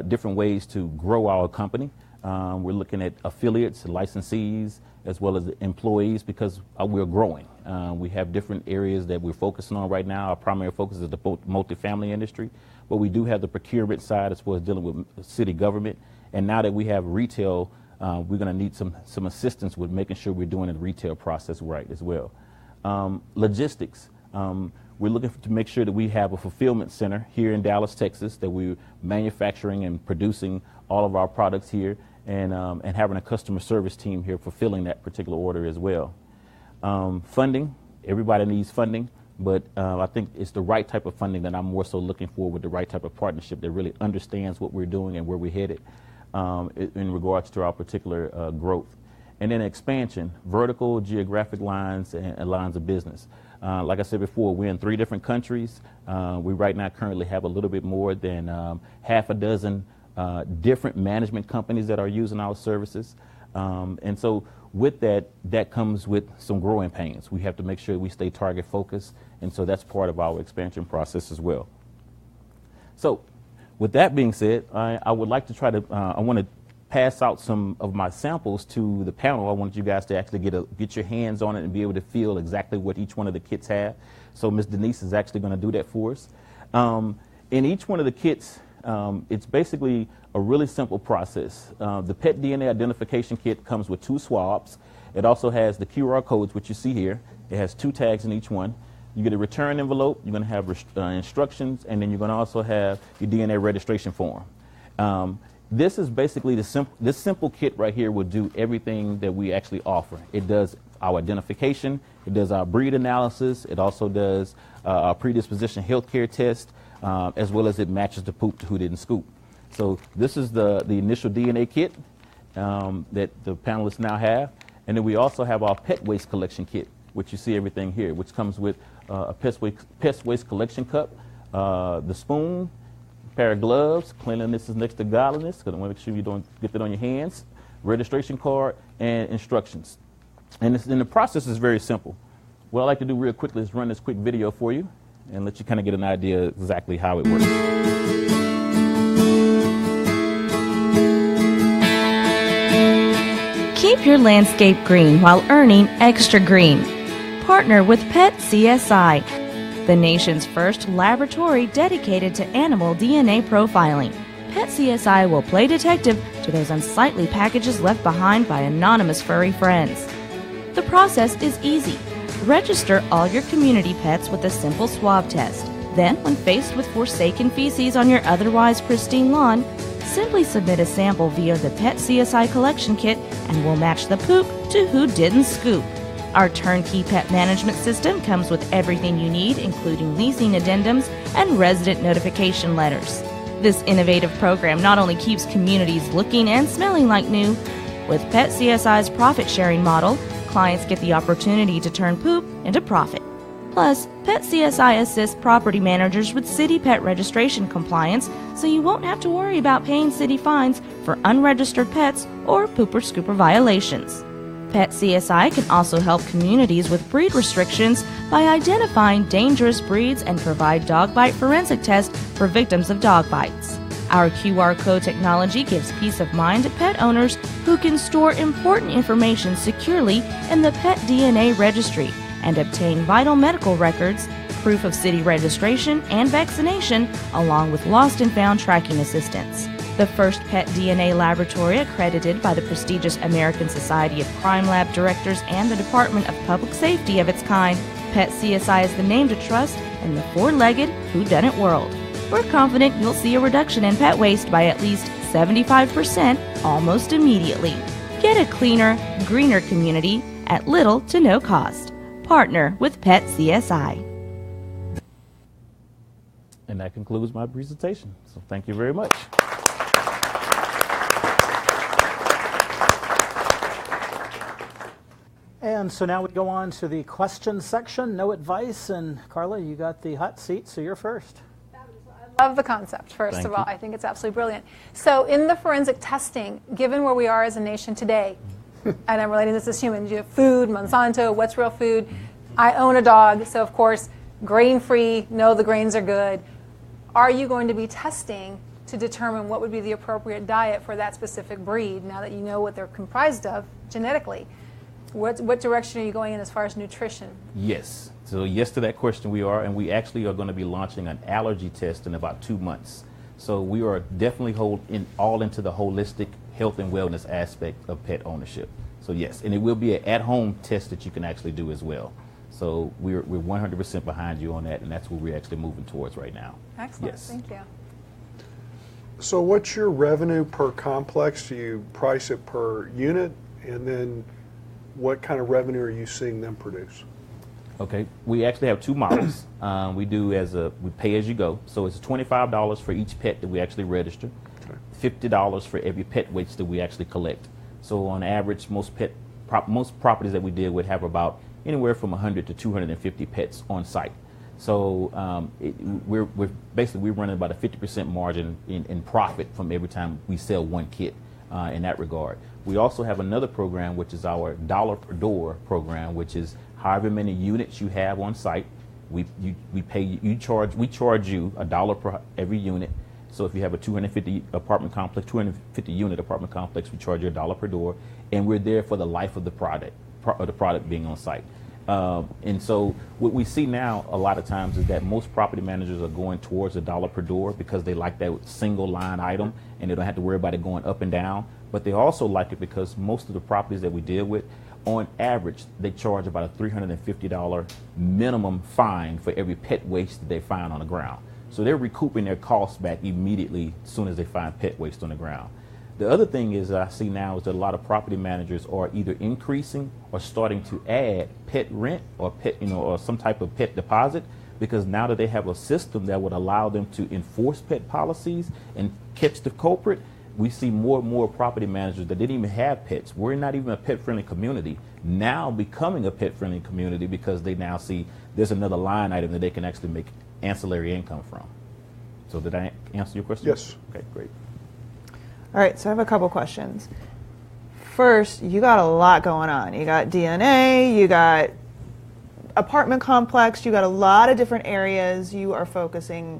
different ways to grow our company. We're looking at affiliates, licensees, as well as employees because we're growing. We have different areas that we're focusing on right now. Our primary focus is the multifamily industry, but we do have the procurement side as well as dealing with city government. And now that we have retail, we're going to need some assistance with making sure we're doing the retail process right as well. Logistics. We're looking to make sure that we have a fulfillment center here in Dallas, Texas, that we're manufacturing and producing all of our products here and having a customer service team here fulfilling that particular order as well. Funding, everybody needs funding, but I think it's the right type of funding that I'm more so looking for with the right type of partnership that really understands what we're doing and where we're headed in regards to our particular growth. And then expansion, vertical, geographic lines, and lines of business. Like I said before, we're in 3 different countries. We right now currently have a little bit more than half a dozen different management companies that are using our services. And so with that comes with some growing pains. We have to make sure we stay target focused, and so that's part of our expansion process as well. So with that being said, I would like to I want to pass out some of my samples to the panel, I want you guys to actually get your hands on it and be able to feel exactly what each one of the kits have. So Ms. Denise is actually going to do that for us. In each one of the kits, it's basically a really simple process. The pet DNA identification kit comes with 2 swabs. It also has the QR codes, which you see here. It has 2 tags in each one. You get a return envelope, you're going to have instructions, and then you're going to also have your DNA registration form. This is basically this simple kit right here will do everything that we actually offer. It does our identification, it does our breed analysis, it also does our predisposition healthcare test, as well as it matches the poop to who didn't scoop. So this is the initial DNA kit that the panelists now have. And then we also have our pet waste collection kit, which you see everything here, which comes with a pest waste collection cup, the spoon, pair of gloves. Cleanliness is next to godliness, because I want to make sure you don't get that on your hands, registration card, and instructions. And the process is very simple. What I'd like to do real quickly is run this quick video for you and let you kind of get an idea exactly how it works. Keep your landscape green while earning extra green. Partner with Pet CSI, the nation's first laboratory dedicated to animal DNA profiling. Pet CSI will play detective to those unsightly packages left behind by anonymous furry friends. The process is easy. Register all your community pets with a simple swab test. Then, when faced with forsaken feces on your otherwise pristine lawn, simply submit a sample via the Pet CSI collection kit and we'll match the poop to who didn't scoop. Our turnkey pet management system comes with everything you need, including leasing addendums and resident notification letters. This innovative program not only keeps communities looking and smelling like new, with Pet CSI's profit-sharing model, clients get the opportunity to turn poop into profit. Plus, Pet CSI assists property managers with city pet registration compliance, so you won't have to worry about paying city fines for unregistered pets or pooper-scooper violations. Pet CSI can also help communities with breed restrictions by identifying dangerous breeds and provide dog bite forensic tests for victims of dog bites. Our QR code technology gives peace of mind to pet owners who can store important information securely in the Pet DNA registry and obtain vital medical records, proof of city registration and vaccination, along with lost and found tracking assistance. The first pet DNA laboratory accredited by the prestigious American Society of Crime Lab Directors and the Department of Public Safety of its kind, Pet CSI is the name to trust in the four-legged whodunit world. We're confident you'll see a reduction in pet waste by at least 75% almost immediately. Get a cleaner, greener community at little to no cost. Partner with Pet CSI. And that concludes my presentation. So thank you very much. And so now we go on to the question section, no advice. And Carla, you got the hot seat, so you're first. Love the concept, first of all. I think it's absolutely brilliant. So in the forensic testing, given where we are as a nation today, and I'm relating this as humans, you have food, Monsanto, what's real food? I own a dog, so of course, grain-free, know the grains are good. Are you going to be testing to determine what would be the appropriate diet for that specific breed, now that you know what they're comprised of genetically? What direction are you going in as far as nutrition? Yes. So yes to that question we are, and we actually are going to be launching an allergy test in about 2 months. So we are definitely all into the holistic health and wellness aspect of pet ownership. So yes, and it will be an at-home test that you can actually do as well. So we're 100% behind you on that, and that's what we're actually moving towards right now. Excellent, yes. Thank you. So what's your revenue per complex? Do you price it per unit? And then what kind of revenue are you seeing them produce? Okay, we actually have 2 models. We pay as you go. So it's $25 for each pet that we actually register, $50 for every pet waste that we actually collect. So on average, most properties that we deal with have about anywhere from 100 to 250 pets on site. So we're running about a 50% margin in profit from every time we sell one kit in that regard. We also have another program, which is our dollar per door program, which is however many units you have on site, we charge you $1 per every unit. So if you have a 250 apartment complex, 250 unit apartment complex, we charge you $1 per door, and we're there for the life of the product, the product being on site. And so what we see now a lot of times is that most property managers are going towards $1 per door because they like that single line item and they don't have to worry about it going up and down. But they also like it because most of the properties that we deal with, on average, they charge about a $350 minimum fine for every pet waste that they find on the ground. So they're recouping their costs back immediately as soon as they find pet waste on the ground. The other thing is I see now is that a lot of property managers are either increasing or starting to add pet rent or pet, or some type of pet deposit, because now that they have a system that would allow them to enforce pet policies and catch the culprit, we see more and more property managers that didn't even have pets. We're not even a pet-friendly community, now becoming a pet-friendly community because they now see there's another line item that they can actually make ancillary income from. So did I answer your question? Yes. Okay, great. All right, so I have a couple questions. First, you got a lot going on. You got DNA, you got apartment complex, you got a lot of different areas you are focusing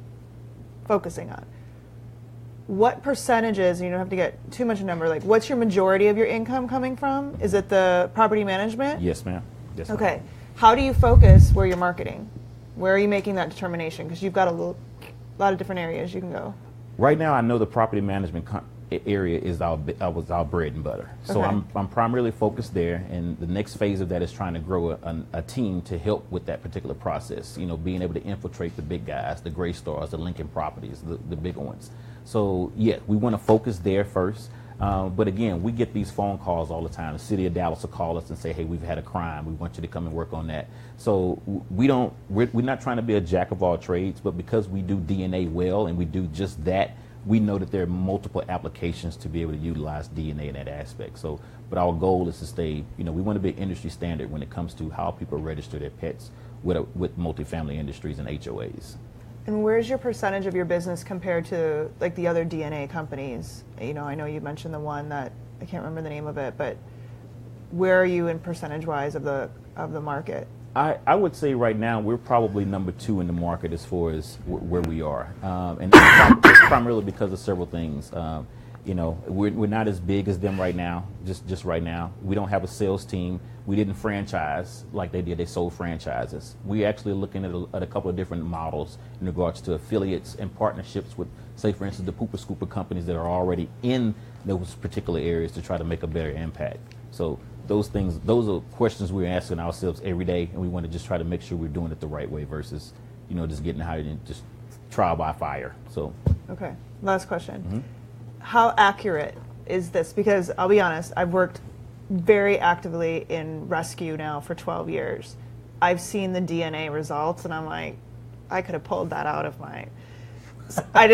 on. What percentages, you don't have to get too much number, like what's your majority of your income coming from? Is it the property management? Yes, ma'am. Yes, ma'am. Okay. How do you focus where you're marketing? Where are you making that determination? Because you've got a lot of different areas you can go. Right now, I know the property management area is our bread and butter. So Okay. I'm primarily focused there, and the next phase of that is trying to grow a team to help with that particular process. Being able to infiltrate the big guys, the Gray Stars, the Lincoln Properties, the bigger ones. So yeah, we want to focus there first. But again, we get these phone calls all the time. The city of Dallas will call us and say, hey, we've had a crime. We want you to come and work on that. So we're not trying to be a jack of all trades, but because we do DNA well and we do just that, we know that there are multiple applications to be able to utilize DNA in that aspect. So, but our goal is to stay, we want to be industry standard when it comes to how people register their pets with multifamily industries and HOAs. And where's your percentage of your business compared to like the other DNA companies? I know you mentioned the one that I can't remember the name of it, but where are you in percentage-wise of the market? I would say right now we're probably number 2 in the market as far as where we are, and it's primarily because of several things. We're not as big as them right now. Just right now, we don't have a sales team. We didn't franchise like they did. They sold franchises. We're actually looking at a couple of different models in regards to affiliates and partnerships with, say, for instance, the Pooper Scooper companies that are already in those particular areas to try to make a better impact. So those are questions we're asking ourselves every day, and we want to just try to make sure we're doing it the right way versus, just getting hired and just trial by fire. So. Okay. Last question. Mm-hmm. How accurate is this? Because I'll be honest, I've worked very actively in rescue now for 12 years. I've seen the DNA results, and I'm like, I could have pulled that out of my...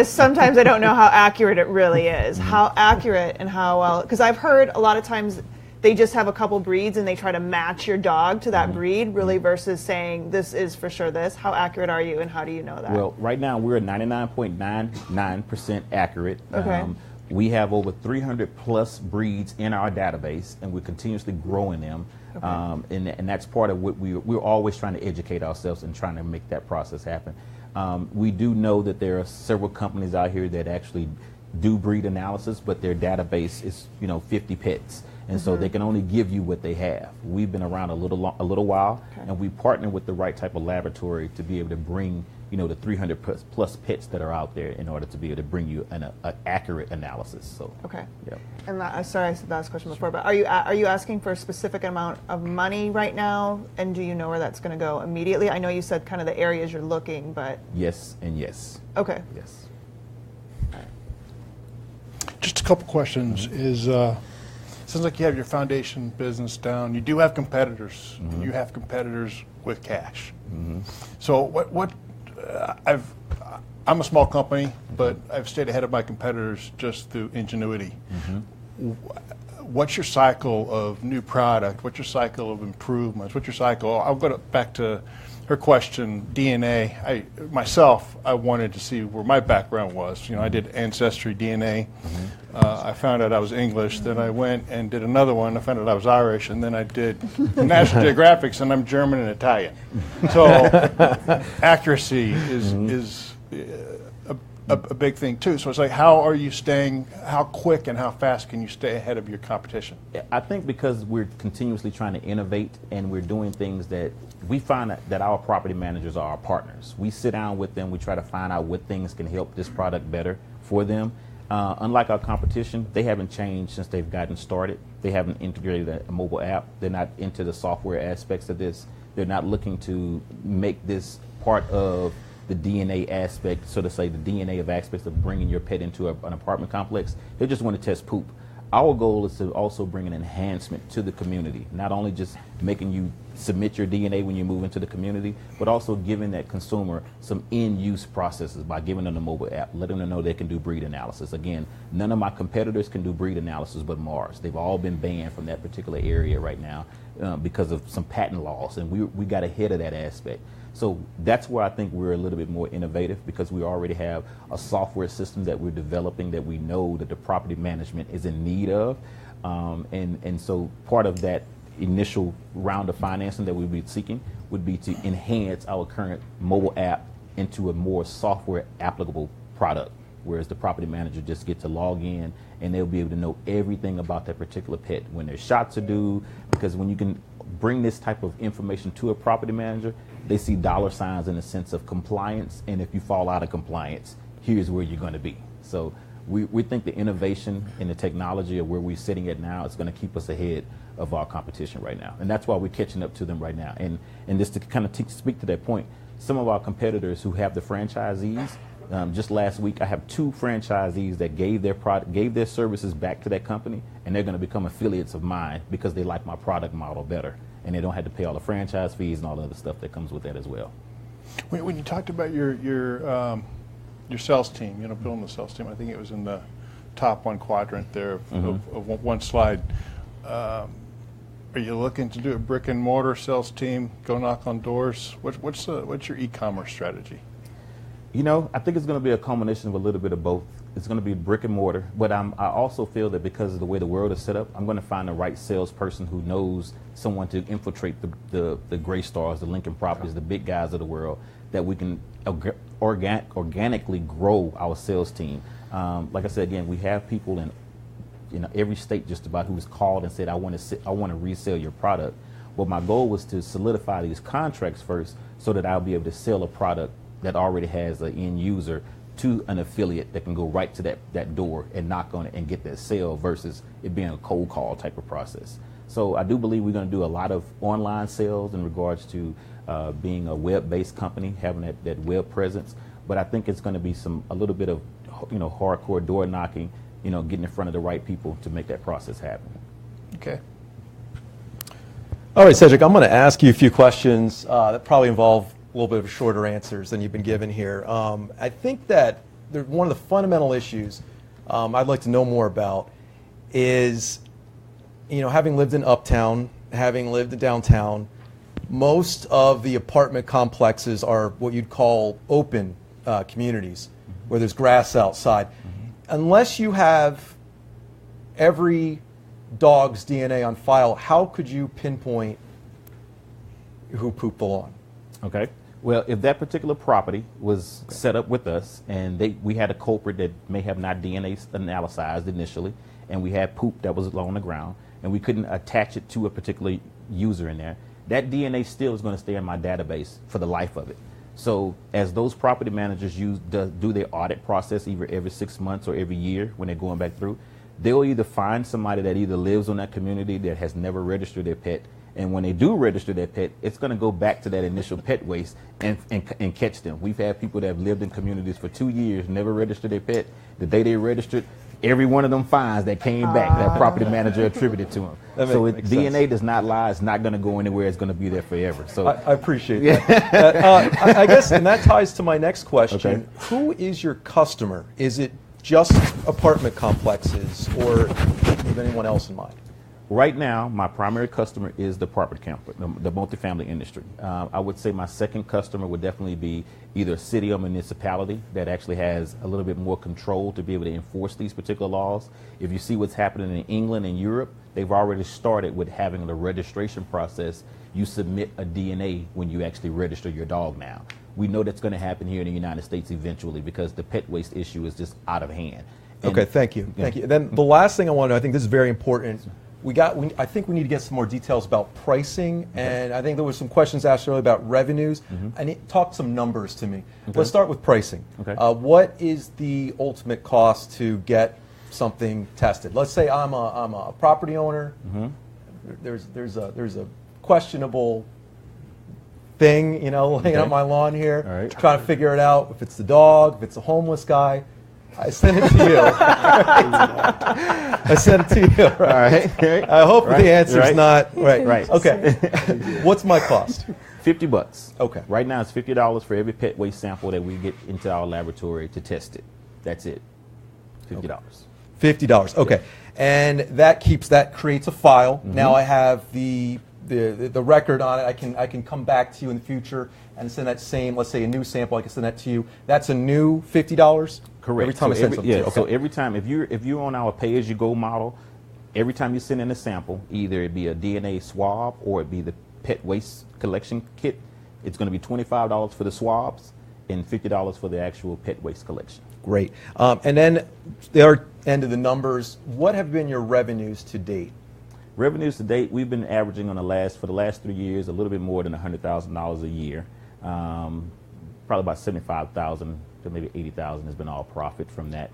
sometimes I don't know how accurate it really is. How accurate and how well... Because I've heard a lot of times they just have a couple breeds and they try to match your dog to that breed, really, versus saying this is for sure this. How accurate are you, and how do you know that? Well, right now we're 99.99% accurate. Okay. We have over 300 plus breeds in our database, and we're continuously growing them. Okay. And that's part of what we're always trying to educate ourselves and trying to make that process happen. We do know that there are several companies out here that actually do breed analysis, but their database is 50 pets, and so they can only give you what they have. We've been around a little while, and we partner with the right type of laboratory to be able to bring the 300 plus pets that are out there in order to be able to bring you an accurate analysis. So okay. Yep. And sorry, I said the last question before, but are you asking for a specific amount of money right now, and do you know where that's going to go immediately? I know you said kind of the areas you're looking, but yes and yes. Okay. Yes. Just a couple questions. Sounds like you have your foundation business down. You do have competitors. You have competitors with cash. So I'm a small company, but I've stayed ahead of my competitors just through ingenuity. What's your cycle of new product? What's your cycle of improvements? What's your cycle? I'll go back to her question, DNA. I wanted to see where my background was. I did Ancestry DNA. I found out I was English. Then I went and did another one. I found out I was Irish. And then I did National Geographics, and I'm German and Italian. So accuracy is a big thing too. So it's like, how quick and how fast can you stay ahead of your competition? I think because we're continuously trying to innovate and we're doing things that we find that our property managers are our partners. We sit down with them, we try to find out what things can help this product better for them. Unlike our competition, they haven't changed since they've gotten started. They haven't integrated a mobile app. They're not into the software aspects of this. They're not looking to make this part of the DNA aspect, so to say, the DNA of aspects of bringing your pet into an apartment complex. They just want to test poop. Our goal is to also bring an enhancement to the community, not only just making you submit your DNA when you move into the community, but also giving that consumer some in-use processes by giving them the mobile app, letting them know they can do breed analysis. Again, none of my competitors can do breed analysis but Mars. They've all been banned from that particular area right now because of some patent laws, and we got ahead of that aspect. So that's where I think we're a little bit more innovative, because we already have a software system that we're developing that we know that the property management is in need of. And so part of that initial round of financing that we'd be seeking would be to enhance our current mobile app into a more software applicable product, whereas the property manager just gets to log in and they'll be able to know everything about that particular pet, when their shots are due, because when you can bring this type of information to a property manager, they see dollar signs in the sense of compliance, and if you fall out of compliance, here's where you're going to be. So we think the innovation and the technology of where we're sitting at now is going to keep us ahead of our competition right now, and that's why we're catching up to them right now. And just to kind of speak to that point, some of our competitors who have the franchisees, just last week I have 2 franchisees that gave their services back to that company, and they're going to become affiliates of mine because they like my product model better, and they don't have to pay all the franchise fees and all the other stuff that comes with that as well. When you talked about your sales team, building the sales team, I think it was in the top 1 quadrant there of one slide. Are you looking to do a brick and mortar sales team, go knock on doors? What's your e-commerce strategy? I think it's going to be a combination of a little bit of both. It's going to be brick and mortar, but I also feel that because of the way the world is set up, I'm going to find the right salesperson who knows someone to infiltrate the Gray Stars, the Lincoln Properties, the big guys of the world, that we can organically grow our sales team. Like I said, again, we have people in every state just about who's called and said, I want to resell your product. But my goal was to solidify these contracts first so that I'll be able to sell a product that already has an end user to an affiliate that can go right to that door and knock on it and get that sale, versus it being a cold call type of process. So I do believe we're going to do a lot of online sales in regards to being a web-based company, having that web presence. But I think it's going to be a little bit of hardcore door knocking, getting in front of the right people to make that process happen. Okay. All right, Cedric, I'm going to ask you a few questions that probably involve a little bit of shorter answers than you've been given here. I think that one of the fundamental issues I'd like to know more about is, having lived in Uptown, having lived in downtown, most of the apartment complexes are what you'd call open communities, where there's grass outside. Unless you have every dog's DNA on file, how could you pinpoint who pooped the lawn? Okay. Well, if that particular property was set up with us and we had a culprit that may have not DNA analyzed initially, and we had poop that was on the ground, and we couldn't attach it to a particular user in there, that DNA still is going to stay in my database for the life of it. So as those property managers do their audit process either every 6 months or every year when they're going back through, they'll either find somebody that either lives on that community that has never registered their pet, and when they do register their pet, it's going to go back to that initial pet waste and catch them. We've had people that have lived in communities for 2 years, never registered their pet. The day they registered, every one of them fines that came back, that property manager attributed to them. So DNA does not lie. It's not going to go anywhere. It's going to be there forever. So I appreciate that. I guess, and that ties to my next question. Okay. Who is your customer? Is it just apartment complexes, or do you have anyone else in mind? Right now, my primary customer is the apartment complex, the multifamily industry. I would say my second customer would definitely be either a city or municipality that actually has a little bit more control to be able to enforce these particular laws. If you see what's happening in England and Europe, they've already started with having the registration process. You submit a DNA when you actually register your dog now. we know that's going to happen here in the United States eventually because the pet waste issue is just out of hand. Okay, thank you. Thank you. Then the last thing I want to know, I think this is very important. I think we need to get some more details about pricing, and I think there was some questions asked earlier about revenues. I need talk some numbers to me. Let's start with pricing. Okay. What is the ultimate cost to get something tested? Let's say I'm a property owner. There's a questionable thing, laying on my lawn here, All right. trying to figure it out. If it's the dog, if it's a homeless guy. I send it to you. I send it to you. Right? All right. I hope the answer's Right. not right. Right. Okay. What's my cost? $50. Okay. Right now it's $50 for every pet waste sample that we get into our laboratory to test it. That's it. $50. $50. Okay. And that creates a file. Now I have the record on it. I can come back to you in the future and send that same, let's say a new sample, I can send that to you. That's a new $50? Correct. Every time I send something to you. Okay. So every time, if you're on our pay-as-you-go model, every time you send in a sample, either it be a DNA swab or it be the pet waste collection kit, it's going to be $25 for the swabs and $50 for the actual pet waste collection. Great. And then the other end of the numbers, what have been your revenues to date? Revenues to date, we've been averaging for the last 3 years, a little bit more than $100,000 a year. Probably about $75,000 to maybe $80,000 has been all profit from that.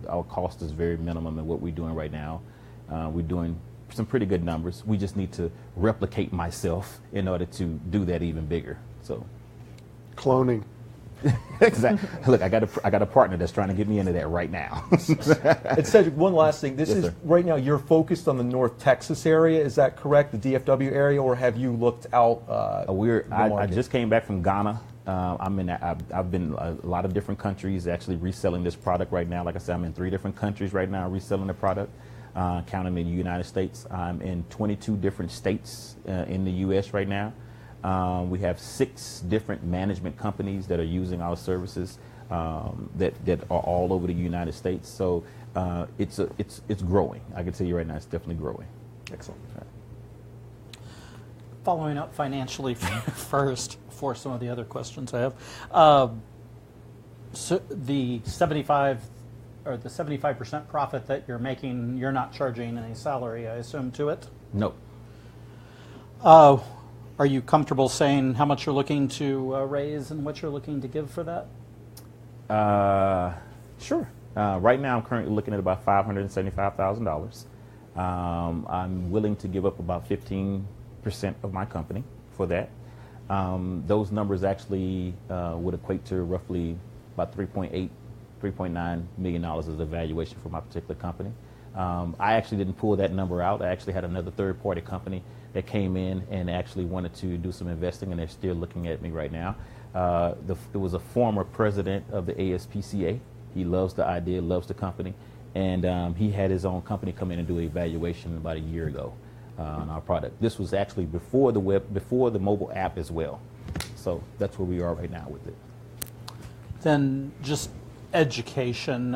Our cost is very minimum in what we're doing right now. We're doing some pretty good numbers. We just need to replicate myself in order to do that even bigger. So, Cloning. exactly. Look, I got a partner that's trying to get me into that right now. And Cedric, one last thing. This Yes, is sir. right now you're focused on the North Texas area. Is that correct? The DFW area, or have you looked out? I just came back from Ghana. I've been a lot of different countries actually reselling this product right now. Like I said, I'm in 3 different countries right now reselling the product. Counting in the United States, I'm in 22 different states in the U.S. right now. We have 6 different management companies that are using our services that are all over the United States. So it's growing. I can tell you right now, it's definitely growing. Excellent. Following up financially first, before some of the other questions I have. So the 75% profit that you're making, you're not charging any salary, I assume, to it? No. Are you comfortable saying how much you're looking to raise and what you're looking to give for that? Sure. Right now, I'm currently looking at about $575,000. I'm willing to give up about 15% of my company for that. Those numbers actually would equate to roughly about $3.9 million as the valuation for my particular company. I actually didn't pull that number out. I actually had another third-party company that came in and actually wanted to do some investing, and they're still looking at me right now. It was a former president of the ASPCA. He loves the idea, loves the company, and he had his own company come in and do an evaluation about a year ago on our product. This was actually before the mobile app as well. So that's where we are right now with it. Then just education.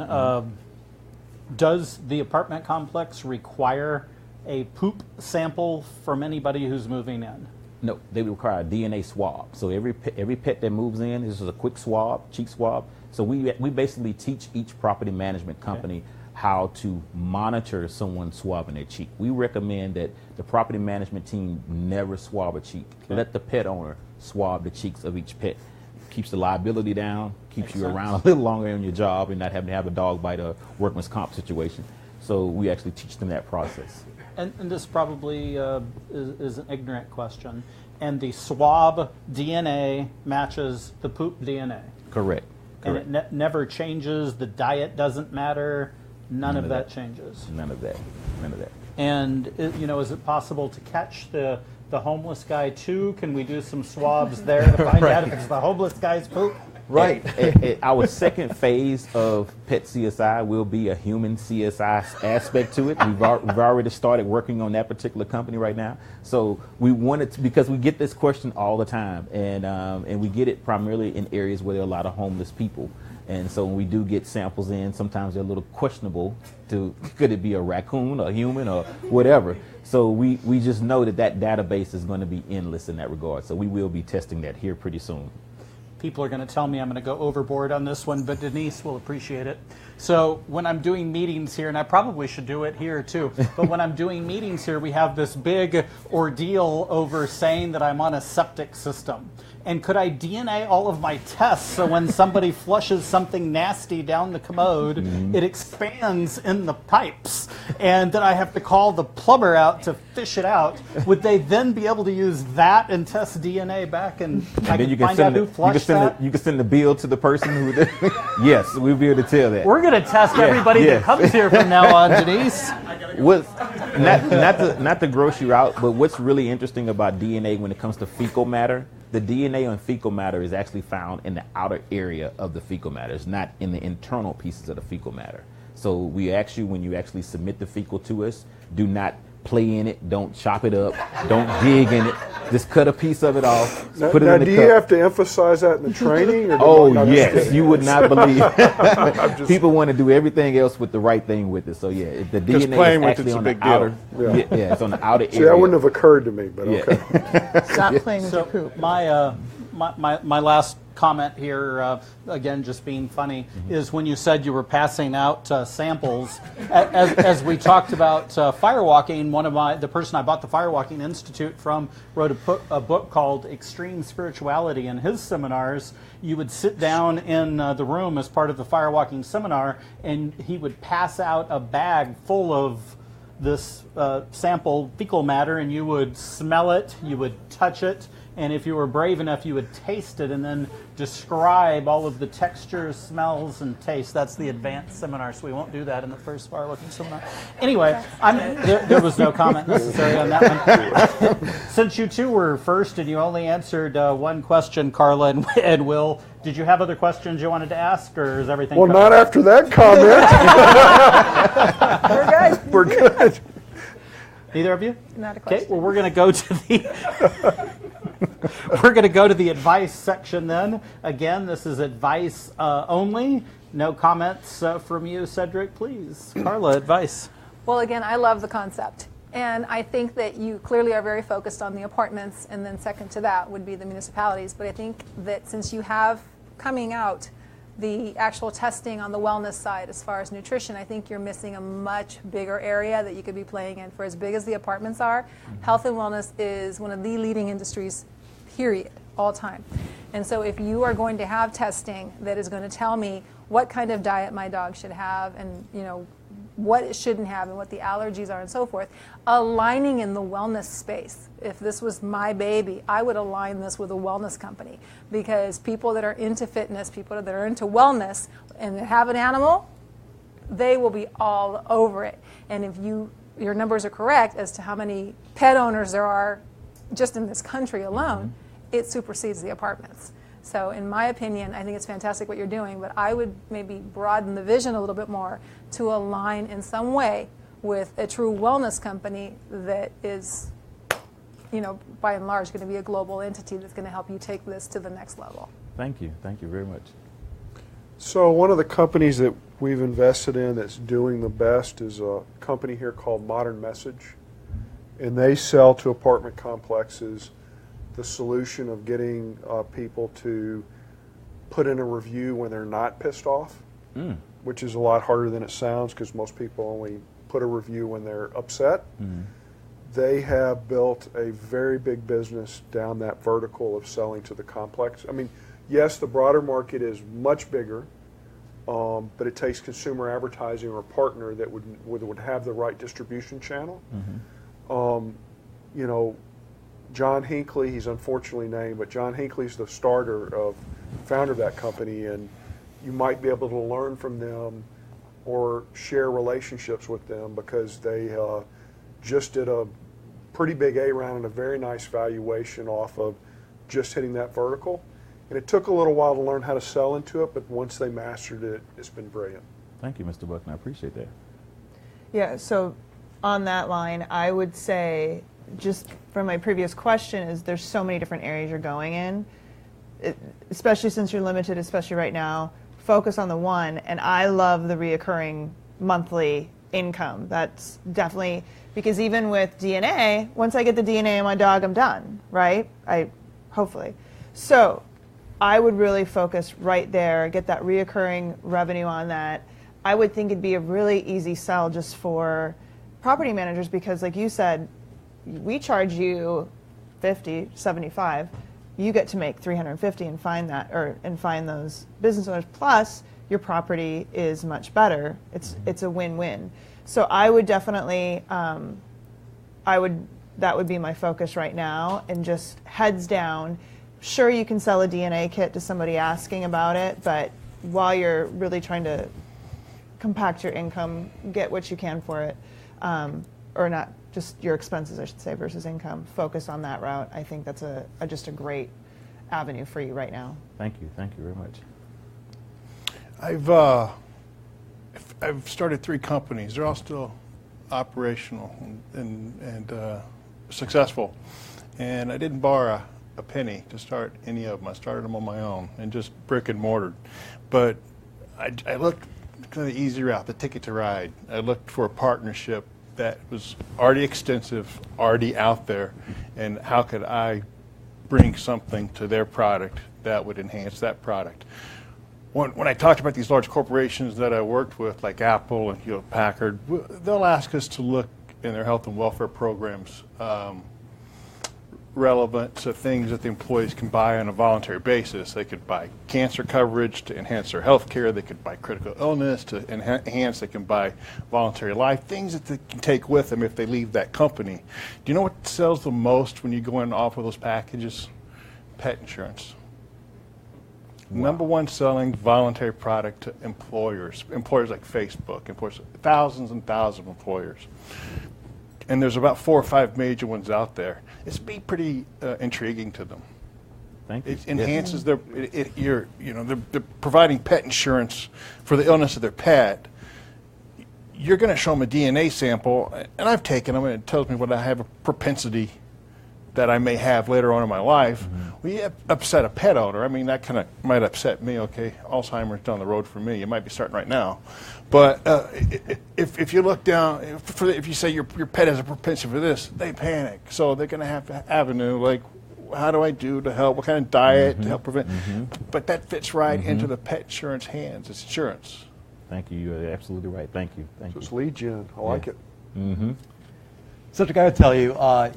Does the apartment complex require a poop sample from anybody who's moving in? No, they require a DNA swab. So every pet that moves in, this is a quick swab, cheek swab. So we basically teach each property management company how to monitor someone swabbing their cheek. We recommend that the property management team never swab a cheek. Let the pet owner swab the cheeks of each pet. Keeps the liability down, keeps you around a little longer on your job and not having to have a dog bite or workman's comp situation. So we actually teach them that process. And this probably is an ignorant question. And the swab DNA matches the poop DNA. Correct. And it never changes. The diet doesn't matter. None of that changes. None of that. None of that. And is it possible to catch the homeless guy too? Can we do some swabs there to find out if it's the homeless guy's poop? Right. Our second phase of Pet CSI will be a human CSI aspect to it. We've already started working on that particular company right now. So we wanted to, because we get this question all the time, and we get it primarily in areas where there are a lot of homeless people. And so when we do get samples in, sometimes they're a little questionable could it be a raccoon, a human, or whatever. So we just know that database is going to be endless in that regard. So we will be testing that here pretty soon. people are going to tell me I'm going to go overboard on this one, but Denise will appreciate it. So when I'm doing meetings here, and I probably should do it here too, but when I'm doing meetings here, we have this big ordeal over saying that I'm on a septic system. And could I DNA all of my tests so when somebody flushes something nasty down the commode, it expands in the pipes, and then I have to call the plumber out to fish it out? Would they then be able to use that and test DNA back, and I can find out who flushed that? You can send the bill to the person who did. Yes, we'll be able to tell that. We're going to test everybody that comes here from now on, Denise. Not to gross you out, but what's really interesting about DNA when it comes to fecal matter, the DNA on fecal matter is actually found in the outer area of the fecal matter. It's not in the internal pieces of the fecal matter. So we ask you, when you actually submit the fecal to us, do not play in it, don't chop it up, don't dig in it. Just cut a piece of it off, put it in the cup. Do you have to emphasize that in the training? Or oh, yes. You would not believe. People want to do everything else with the right thing with it. So, yeah, if the DNA is actually on the outer, it's on the outer area. See, that wouldn't have occurred to me, but okay. Stop playing with your poop. My last comment here, again, just being funny, is when you said you were passing out samples. As we talked about firewalking, the person I bought the Firewalking Institute from wrote a book called Extreme Spirituality. In his seminars, you would sit down in the room as part of the firewalking seminar, and he would pass out a bag full of this sample fecal matter, and you would smell it, you would touch it, and if you were brave enough, you would taste it and then describe all of the textures, smells, and tastes. That's the advanced seminar, so we won't do that in the first firewalking seminar. Anyway, there was no comment necessary on that one. Since you two were first and you only answered one question, Carla and Will, did you have other questions you wanted to ask, or is everything covered? Not after that comment. We're good. Neither of you? Not a question. Okay, well, we're going to go to the... We're going to go to the advice section then. Again, this is advice only. No comments from you, Cedric, please. Carla, advice. Well, again, I love the concept. And I think that you clearly are very focused on the apartments, and then second to that would be the municipalities. But I think that since you have coming out the actual testing on the wellness side as far as nutrition, I think you're missing a much bigger area that you could be playing in. For as big as the apartments are, health and wellness is one of the leading industries, period, all time. And so if you are going to have testing that is going to tell me what kind of diet my dog should have, and what it shouldn't have, and what the allergies are and so forth, aligning in the wellness space. If this was my baby, I would align this with a wellness company, because people that are into fitness, people that are into wellness and have an animal, they will be all over it. And if your numbers are correct as to how many pet owners there are just in this country alone, it supersedes the apartments. So in my opinion, I think it's fantastic what you're doing, but I would maybe broaden the vision a little bit more to align in some way with a true wellness company that is, by and large, going to be a global entity that's going to help you take this to the next level. Thank you. Thank you very much. So one of the companies that we've invested in that's doing the best is a company here called Modern Message. And they sell to apartment complexes the solution of getting people to put in a review when they're not pissed off, which is a lot harder than it sounds, because most people only put a review when they're upset. They have built a very big business down that vertical of selling to the complex. I mean, yes, the broader market is much bigger, but it takes consumer advertising or a partner that would have the right distribution channel. John Hinckley, he's unfortunately named, but John Hinckley's the founder of that company, and you might be able to learn from them or share relationships with them, because they just did a pretty big A round and a very nice valuation off of just hitting that vertical. And it took a little while to learn how to sell into it, but once they mastered it, it's been brilliant. Thank you, Mr. Buckner. I appreciate that. Yeah, so on that line, I would say, just from my previous question, is there's so many different areas you're going in, especially since you're limited, especially right now. Focus on the one, and I love the reoccurring monthly income. That's definitely, because even with DNA, once I get the DNA on my dog, I'm done, right? Hopefully. So I would really focus right there, get that reoccurring revenue on that. I would think it'd be a really easy sell just for property managers because, like you said, we charge you $50, $75. You get to make $350 and find that, and find those business owners. Plus, your property is much better. It's a win-win. So I would definitely, that would be my focus right now, and just heads down. Sure, you can sell a DNA kit to somebody asking about it, but while you're really trying to compact your income, get what you can for it, or not just your expenses, I should say, versus income. Focus on that route. I think that's just a great avenue for you right now. Thank you very much. I've started 3 companies. They're all still operational and successful, and I didn't borrow a penny to start any of them. I started them on my own and just brick and mortar. But I looked for the easy route, the ticket to ride. I looked for a partnership that was already extensive, already out there, and how could I bring something to their product that would enhance that product. When I talked about these large corporations that I worked with, like Apple and Hewlett Packard, they'll ask us to look in their health and welfare programs relevant to things that the employees can buy on a voluntary basis. They could buy cancer coverage to enhance their health care. They could buy critical illness to enhance. They can buy voluntary life, things that they can take with them if they leave that company. Do you know what sells the most when you go in and offer those packages? Pet insurance. Wow. #1 selling voluntary product to employers like Facebook, employers, thousands and thousands of employers. And there's about 4 or 5 major ones out there. It's pretty intriguing to them. Thank you. It enhances their. They're providing pet insurance for the illness of their pet. You're going to show them a DNA sample, and I've taken them, and it tells me what I have a propensity that I may have later on in my life. Mm-hmm. Well, you upset a pet owner. I mean, that kind of might upset me. Okay, Alzheimer's down the road for me. It might be starting right now. But if you look down, if you say your pet has a propensity for this, they panic. So they're going to have an avenue like, how do I do to help? What kind of diet to help prevent? Mm-hmm. But that fits right into the pet insurance hands. It's insurance. Thank you. You're absolutely right. Thank you. Thank you. It's lead gen. I like it. Mm-hmm. Cedric, I got to tell you,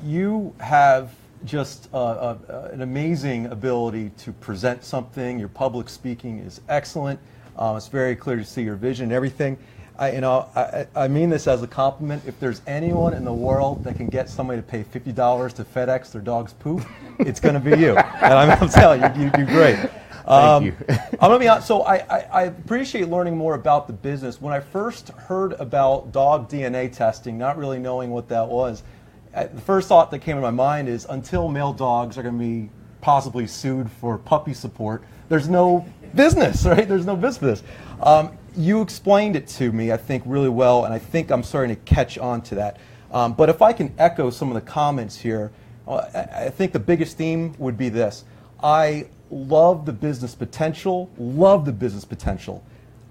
you have just an amazing ability to present something. Your public speaking is excellent. It's very clear to see your vision and everything. I mean this as a compliment. If there's anyone in the world that can get somebody to pay $50 to FedEx their dog's poop, it's going to be you. And I'm telling you, you do great. Thank you. I'm going to be honest. So I appreciate learning more about the business. When I first heard about dog DNA testing, not really knowing what that was, the first thought that came to my mind is until male dogs are going to be possibly sued for puppy support, there's no business, right? There's no business. You explained it to me, I think, really well, and I think I'm starting to catch on to that. But if I can echo some of the comments here, I think the biggest theme would be this. I love the business potential,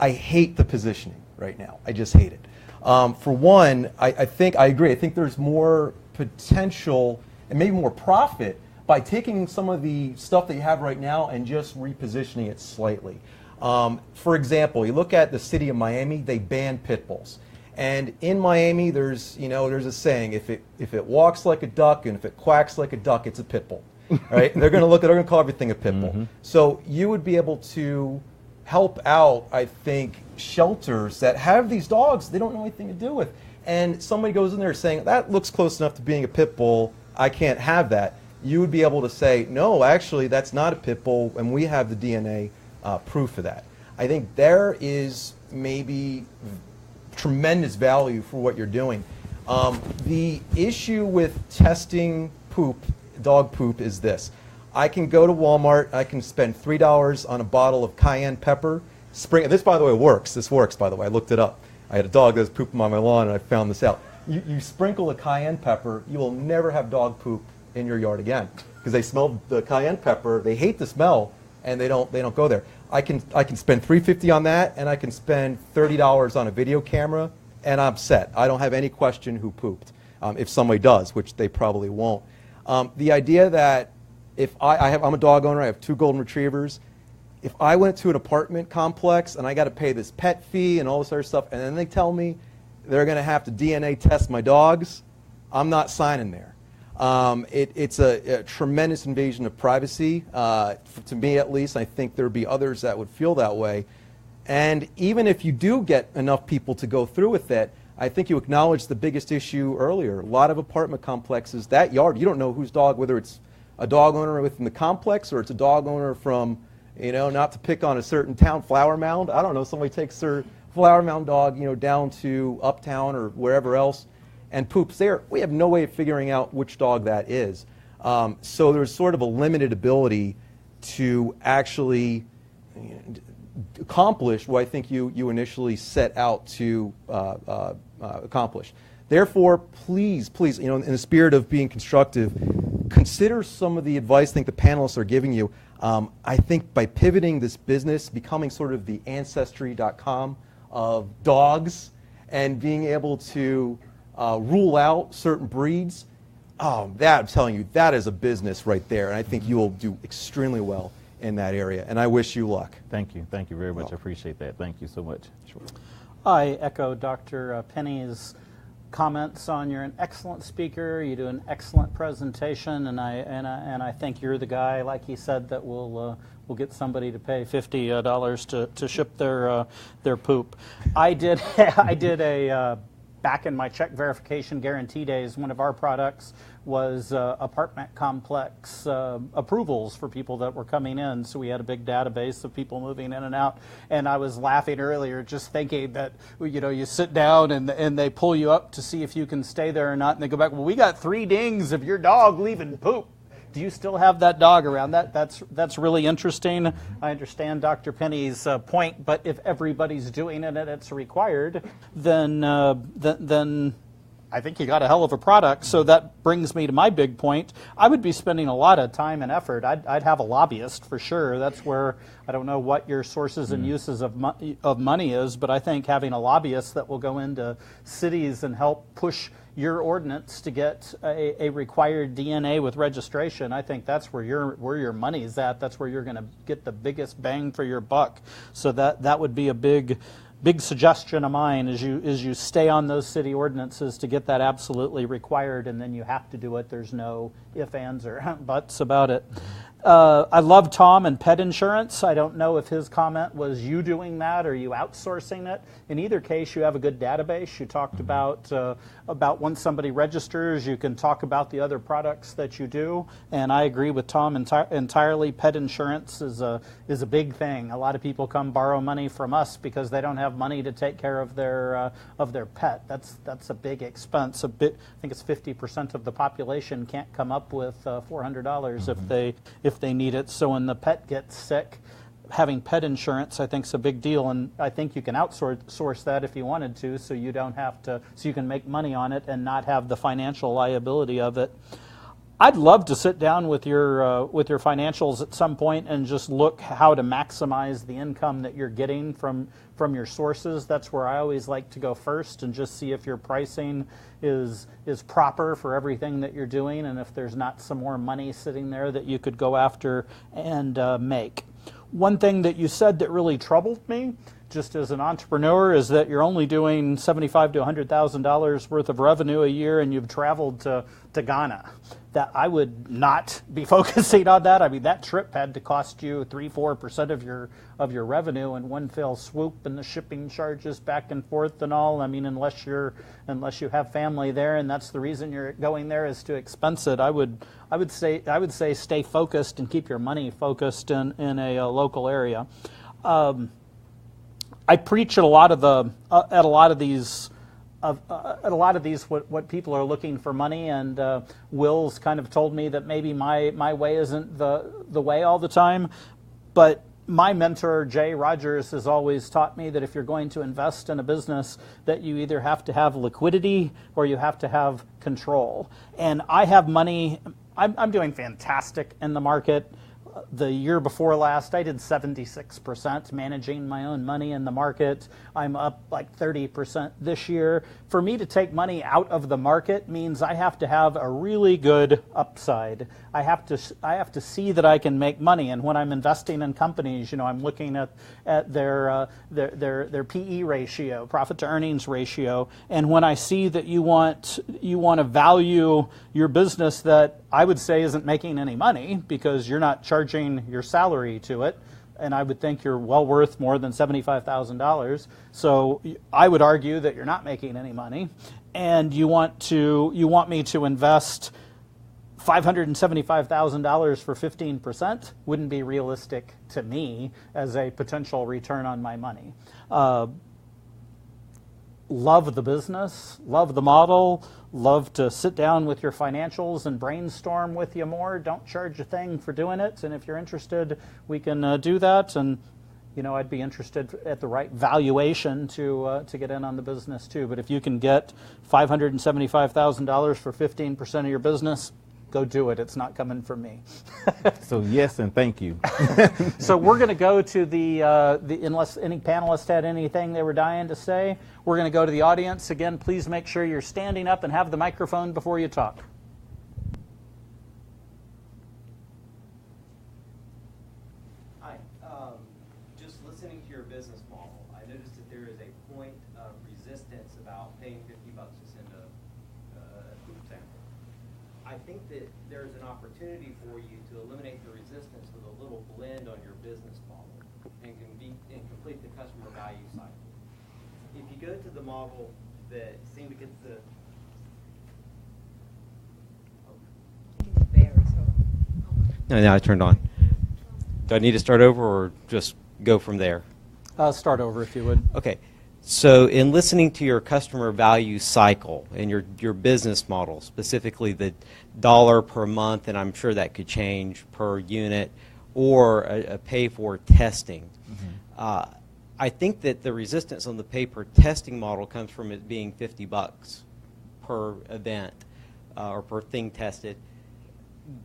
I hate the positioning right now. I just hate it. For one, I think I agree. I think there's more potential and maybe more profit by taking some of the stuff that you have right now and just repositioning it slightly. For example, you look at the city of Miami, they banned pit bulls. And in Miami, there's a saying, if it walks like a duck and if it quacks like a duck, it's a pit bull. Right? They're going to call everything a pit bull. Mm-hmm. So you would be able to help out, I think, shelters that have these dogs they don't know anything to do with. And somebody goes in there saying, that looks close enough to being a pit bull, I can't have that. You would be able to say, no, actually, that's not a pit bull, and we have the DNA proof of that. I think there is maybe tremendous value for what you're doing. The issue with testing dog poop is this. I can go to Walmart, I can spend $3 on a bottle of cayenne pepper. This, by the way, works. This works, by the way. I looked it up. I had a dog that was pooping on my lawn, and I found this out. You sprinkle a cayenne pepper, you will never have dog poop in your yard again because they smell the cayenne pepper. They hate the smell, and they don't go there. I can spend $3.50 on that, and I can spend $30 on a video camera, and I'm set. I don't have any question who pooped. If somebody does, which they probably won't. The idea that if I'm a dog owner, I have 2 golden retrievers. If I went to an apartment complex and I got to pay this pet fee and all this other stuff, and then they tell me they're going to have to DNA test my dogs, I'm not signing there. It's a tremendous invasion of privacy, to me at least. I think there'd be others that would feel that way. And even if you do get enough people to go through with it, I think you acknowledged the biggest issue earlier. A lot of apartment complexes, that yard, you don't know whose dog, whether it's a dog owner within the complex or it's a dog owner from, not to pick on a certain town, Flower Mound. I don't know, somebody takes their Flower Mound dog, down to Uptown or wherever else and poops there. We have no way of figuring out which dog that is. So there's sort of a limited ability to actually accomplish what I think you initially set out to accomplish. Therefore, please, in the spirit of being constructive, consider some of the advice I think the panelists are giving you. I think by pivoting this business, becoming sort of the Ancestry.com of dogs, and being able to rule out certain breeds, that, I'm telling you, that is a business right there. And I think you will do extremely well in that area. And I wish you luck. Thank you. Thank you very much. I appreciate that. Thank you so much. Sure. I echo Dr. Penny's comments on you're an excellent speaker, you do an excellent presentation, and I think you're the guy, like he said, that will get somebody to pay $50 to ship their poop. I did a back in my check verification guarantee days, one of our products was apartment complex approvals for people that were coming in. So we had a big database of people moving in and out. And I was laughing earlier just thinking that, you sit down and they pull you up to see if you can stay there or not. And they go back, well, we got 3 dings of your dog leaving poop. Do you still have that dog around? That's really interesting. I understand Dr. Penny's point, but if everybody's doing it and it's required, then I think you got a hell of a product. So that brings me to my big point. I would be spending a lot of time and effort. I'd have a lobbyist for sure. That's where, I don't know what your sources and uses of money is, but I think having a lobbyist that will go into cities and help push your ordinance to get a required DNA with registration, I think that's where your money's at. That's where you're going to get the biggest bang for your buck. So that would be a big suggestion of mine is you stay on those city ordinances to get that absolutely required, and then you have to do it. There's no ifs, ands, or buts about it. I love Tom and pet insurance. I don't know if his comment was you doing that or you outsourcing it. In either case, you have a good database. You talked about once somebody registers, you can talk about the other products that you do. And I agree with Tom entirely. Pet insurance is a big thing. A lot of people come borrow money from us because they don't have money to take care of their pet. That's a big expense. I think it's 50% of the population can't come up with $400 if they need it. So when the pet gets sick, having pet insurance I think is a big deal, and I think you can outsource that if you wanted to, so you don't have to, so you can make money on it and not have the financial liability of it. I'd love to sit down with your financials at some point and just look how to maximize the income that you're getting from your sources. That's where I always like to go first and just see if your pricing is proper for everything that you're doing, and if there's not some more money sitting there that you could go after and make. One thing that you said that really troubled me, just as an entrepreneur, is that you're only doing $75,000 to $100,000 worth of revenue a year, and you've traveled to Ghana. That I would not be focusing on that. I mean, that trip had to cost you 3-4% of your revenue in one fell swoop, and the shipping charges back and forth and all. I mean, unless you have family there, and that's the reason you're going there is to expense it. I would say stay focused and keep your money focused in a local area. I preach at a lot of these what people are looking for money, and Will's kind of told me that maybe my way isn't the way all the time, but my mentor Jay Rogers has always taught me that if you're going to invest in a business, that you either have to have liquidity or you have to have control. And I have money. I'm doing fantastic in the market. The year before last, I did 76% managing my own money in the market. I'm up like 30% this year. For me to take money out of the market means I have to have a really good upside. I have to see that I can make money. And when I'm investing in companies, I'm looking at their PE ratio, profit to earnings ratio. And when I see that you want to value your business that I would say isn't making any money because you're not charging your salary to it, and I would think you're well worth more than $75,000. So I would argue that you're not making any money, and you want me to invest $575,000 for 15% wouldn't be realistic to me as a potential return on my money. Love the business, love the model, love to sit down with your financials and brainstorm with you more. Don't charge a thing for doing it. And if you're interested, we can do that. And, I'd be interested at the right valuation to get in on the business too. But if you can get $575,000 for 15% of your business, go do it. It's not coming from me. So yes, and thank you. So we're going to go to the unless any panelists had anything they were dying to say, we're going to go to the audience. Again, please make sure you're standing up and have the microphone before you talk. Hi. Just listening to your business model, I noticed that there is a point of resistance about paying $50 to send a poop sample. I think that there's an opportunity for you to eliminate the resistance with a little blend on your business model and complete the customer value cycle. If you go to the model that seemed to get the now I turned on. Do I need to start over or just go from there? Start over if you would. Okay. So in listening to your customer value cycle and your business model, specifically the dollar per month, and I'm sure that could change per unit, or a pay for testing, I think that the resistance on the pay per testing model comes from it being $50 per event or per thing tested.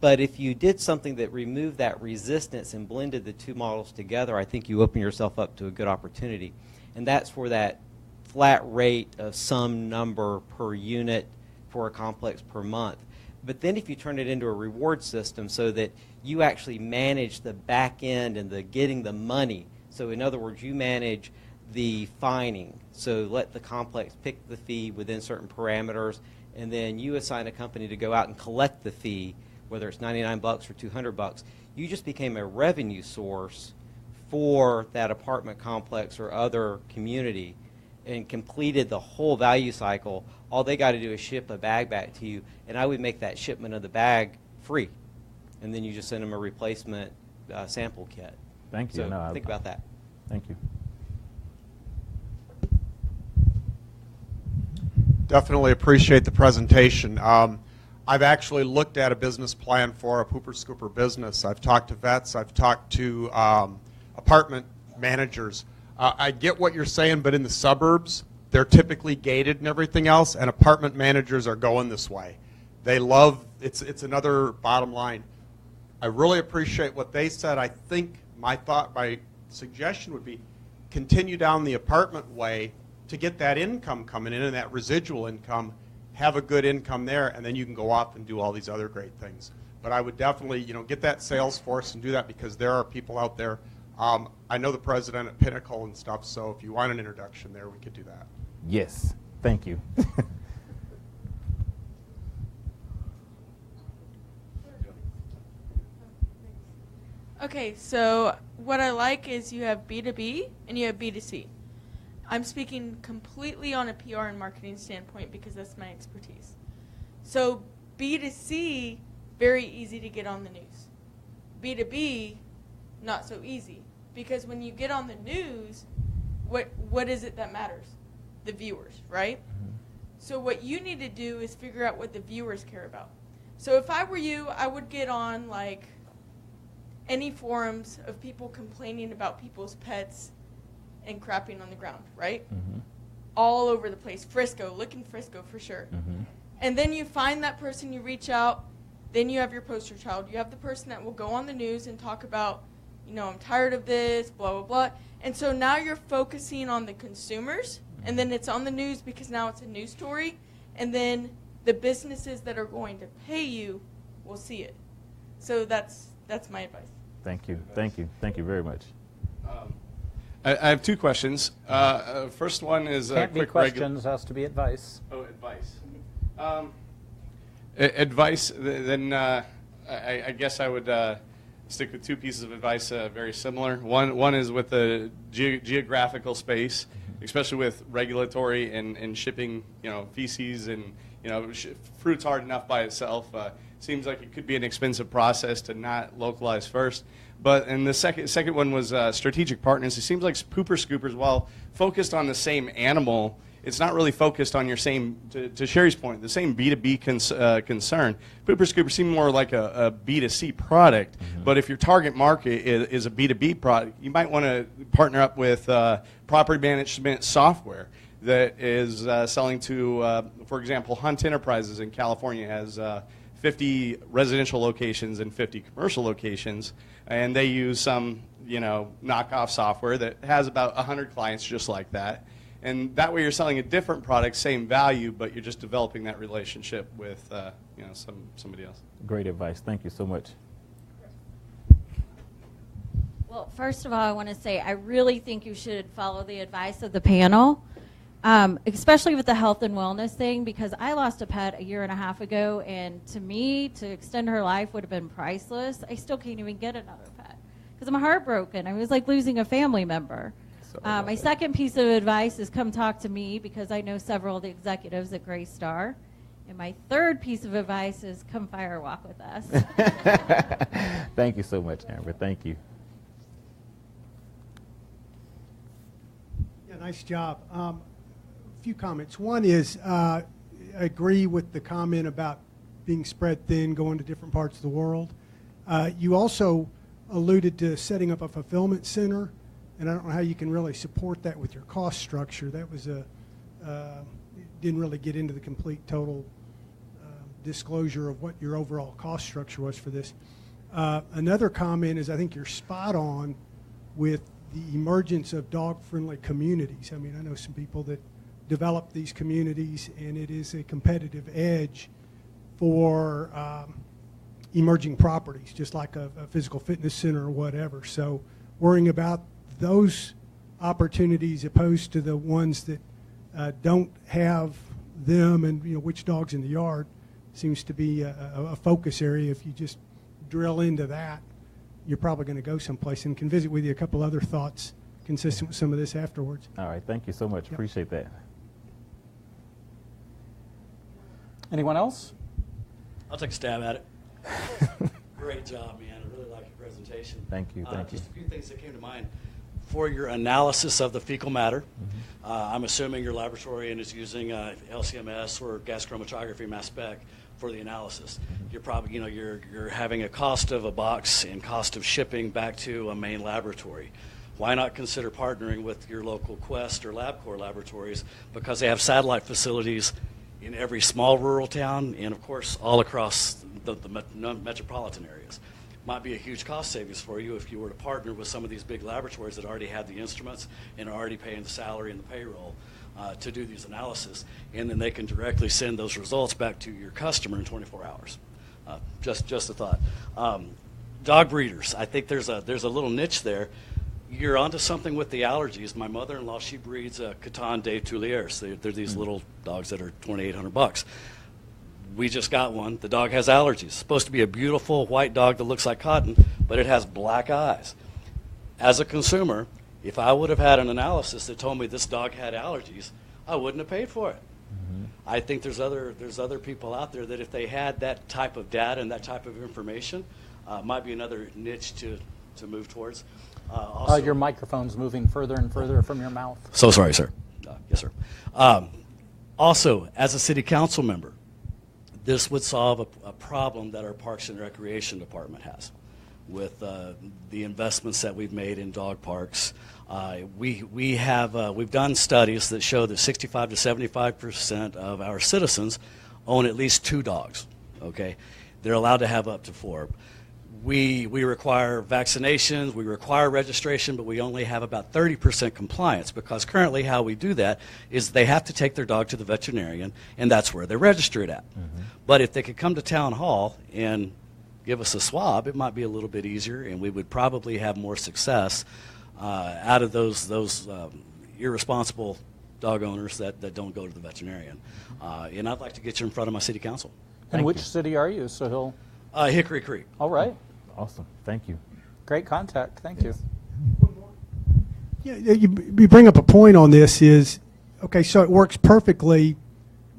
But if you did something that removed that resistance and blended the two models together, I think you open yourself up to a good opportunity. And that's for that flat rate of some number per unit for a complex per month. But then if you turn it into a reward system so that you actually manage the back end and the getting the money. So in other words, you manage the fining. So let the complex pick the fee within certain parameters, and then you assign a company to go out and collect the fee, whether it's $99 or $200. You just became a revenue source for that apartment complex or other community and completed the whole value cycle. All they got to do is ship a bag back to you, and I would make that shipment of the bag free. And then you just send them a replacement sample kit. Thank you. So think about that. Thank you. Definitely appreciate the presentation. I've actually looked at a business plan for a pooper scooper business. I've talked to vets. I've talked to apartment managers. I get what you're saying, but in the suburbs, they're typically gated and everything else, and apartment managers are going this way. They love, it's another bottom line. I really appreciate what they said. I think my suggestion would be continue down the apartment way to get that income coming in and that residual income, have a good income there, and then you can go off and do all these other great things. But I would definitely, get that sales force and do that, because there are people out there. I know the president at Pinnacle and stuff, so if you want an introduction there, we could do that. Yes. Thank you. Okay, so what I like is you have B2B and you have B2C. I'm speaking completely on a PR and marketing standpoint because that's my expertise. So B2C, very easy to get on the news. B2B, not so easy. Because when you get on the news, what is it that matters? The viewers, right? Mm-hmm. So what you need to do is figure out what the viewers care about. So if I were you, I would get on like any forums of people complaining about people's pets and crapping on the ground, right? Mm-hmm. All over the place. Frisco, look in Frisco for sure. Mm-hmm. And then you find that person, you reach out, Then you have your poster child. You have the person that will go on the news and talk about, I'm tired of this, blah, blah, blah. And so now you're focusing on the consumers, and then it's on the news because now it's a news story, and then the businesses that are going to pay you will see it. So that's my advice. Thank you. Thank you. Thank you very much. I have two questions. First one is Can't be quick questions, has to be advice. Oh, advice. Advice, then I guess I would stick with two pieces of advice very similar. One is with the geographical space, especially with regulatory and shipping, feces and, fruit's hard enough by itself. Seems like it could be an expensive process to not localize first. And the second one was strategic partners. It seems like pooper scoopers, while focused on the same animal, it's not really focused on your same, to Sherry's point, the same B2B concern. Pooper scoopers seem more like a B2C product, but if your target market is a B2B product, you might want to partner up with property management software that is selling to, for example, Hunt Enterprises in California has 50 residential locations and 50 commercial locations, and they use some, knockoff software that has about 100 clients just like that. And that way you're selling a different product, same value, but you're just developing that relationship with, somebody else. Great advice. Thank you so much. Well, first of all, I want to say I really think you should follow the advice of the panel, especially with the health and wellness thing, because I lost a pet 1.5 years ago, and to me, to extend her life would have been priceless. I still can't even get another pet because I'm heartbroken. I was like losing a family member. My second piece of advice is come talk to me because I know several of the executives at Gray Star. And my third piece of advice is come firewalk with us. Thank you so much, Amber. Thank you. Yeah, nice job. A few comments. One is I agree with the comment about being spread thin, going to different parts of the world. You also alluded to setting up a fulfillment center. And I don't know how you can really support that with your cost structure. That was didn't really get into the complete total disclosure of what your overall cost structure was for this. Another comment is I think you're spot on with the emergence of dog-friendly communities. I mean, I know some people that develop these communities, and it is a competitive edge for emerging properties, just like a physical fitness center or whatever. So worrying about those opportunities opposed to the ones that don't have them, and which dogs in the yard seems to be a focus area. If you just drill into that, you're probably going to go someplace, and can visit with you a couple other thoughts consistent with some of this afterwards. All right, thank you so much. Yep. Appreciate that. Anyone else? I'll take a stab at it. Great job, man. I really like your presentation. Thank you. Thank you. Just a few things that came to mind. For your analysis of the fecal matter, I'm assuming your laboratory is using LCMS or gas chromatography, mass spec for the analysis. You're probably, you're having a cost of a box and cost of shipping back to a main laboratory. Why not consider partnering with your local Quest or LabCorp laboratories, because they have satellite facilities in every small rural town and, of course, all across the metropolitan areas. Might be a huge cost savings for you if you were to partner with some of these big laboratories that already have the instruments and are already paying the salary and the payroll to do these analysis, and then they can directly send those results back to your customer in 24 hours. Just a thought. Dog breeders, I think there's a little niche there. You're onto something with the allergies. My mother-in-law, she breeds Coton de Tuileries. They're these little dogs that are $2,800. We just got one. The dog has allergies. It's supposed to be a beautiful white dog that looks like cotton, but it has black eyes. As a consumer, if I would have had an analysis that told me this dog had allergies, I wouldn't have paid for it. I think there's other people out there that if they had that type of data and that type of information, might be another niche to move towards. Also, your microphone's moving further and further from your mouth. So sorry, sir. Yes, sir. Also, as a city council member, this would solve a problem that our Parks and Recreation Department has with the investments that we've made in dog parks. We've done studies that show that 65 to 75% of our citizens own at least 2 dogs. Okay, They're allowed to have up to 4. We require vaccinations, we require registration, but we only have about 30% compliance, because currently how we do that is they have to take their dog to the veterinarian, and that's where they register it at. But if they could come to town hall and give us a swab, it might be a little bit easier, and we would probably have more success out of those irresponsible dog owners that don't go to the veterinarian. And I'd like to get you in front of my city council. And which city are you? So he'll... Hickory Creek. All right. Awesome. Thank you. Great contact. Thank you. Yeah, you bring up a point on this is, okay, so it works perfectly.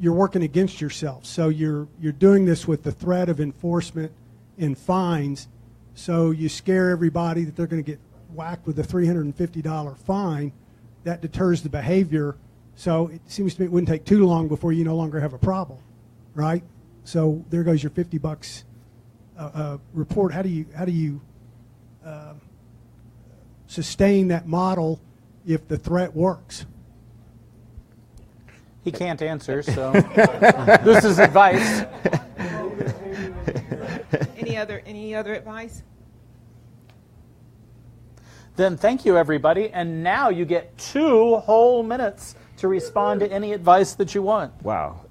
You're working against yourself. So you're doing this with the threat of enforcement and fines. So you scare everybody that they're going to get whacked with a $350 fine. That deters the behavior. So it seems to me it wouldn't take too long before you no longer have a problem, right? So there goes your $50 report. How do you sustain that model if the threat works? He can't answer, so this is advice. Any other advice? Then thank you, everybody. And now you get 2 whole minutes to respond to any advice that you want. Wow.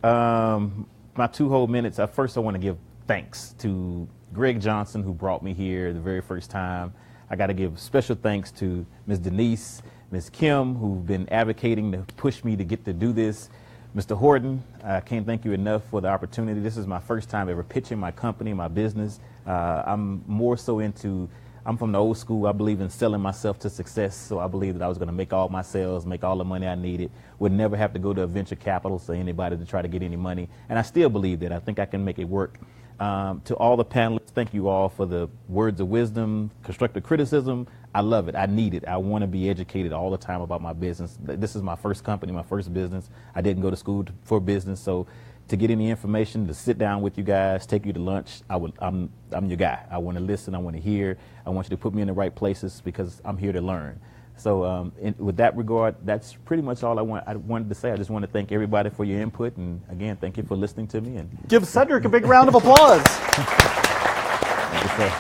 My 2 whole minutes. First, I want to give thanks to Greg Johnson, who brought me here the very first time. I got to give special thanks to Ms. Denise, Ms. Kim, who've been advocating to push me to get to do this. Mr. Horton, I can't thank you enough for the opportunity. This is my first time ever pitching my company, my business. I'm more so I'm from the old school. I believe in selling myself to success, so I believe that I was going to make all my sales, make all the money I needed, would never have to go to a venture capital or anybody to try to get any money, and I still believe that. I think I can make it work. To all the panelists, thank you all for the words of wisdom, constructive criticism. I love it. I need it. I want to be educated all the time about my business. This is my first company, my first business. I didn't go to school for business, so to get any information, to sit down with you guys, take you to lunch, I'm your guy. I want to listen. I want to hear. I want you to put me in the right places because I'm here to learn. So with that regard, that's pretty much all I wanted to say. I just want to thank everybody for your input, and again, thank you for listening to me. And give Cedric a big round of applause. Thank you, sir.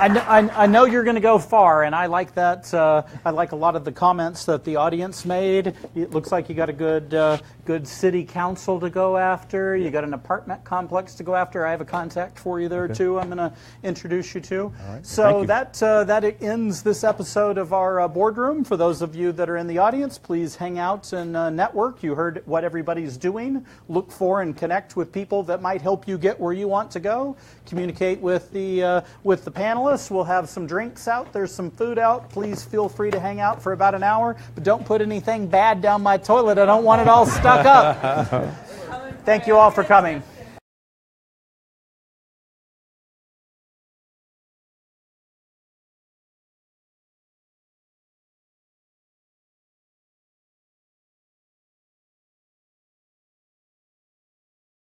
I know you're going to go far, and I like that. I like a lot of the comments that the audience made. It looks like you got a good city council to go after. You got an apartment complex to go after. I have a contact for you there too. I'm going to introduce you to. All right. So that ends this episode of our boardroom. For those of you that are in the audience, please hang out and network. You heard what everybody's doing. Look for and connect with people that might help you get where you want to go. Communicate with the panelists. We'll have some drinks out. There's some food out. Please feel free to hang out for about an hour, but don't put anything bad down my toilet. I don't want it all stuck up. Thank you all for coming.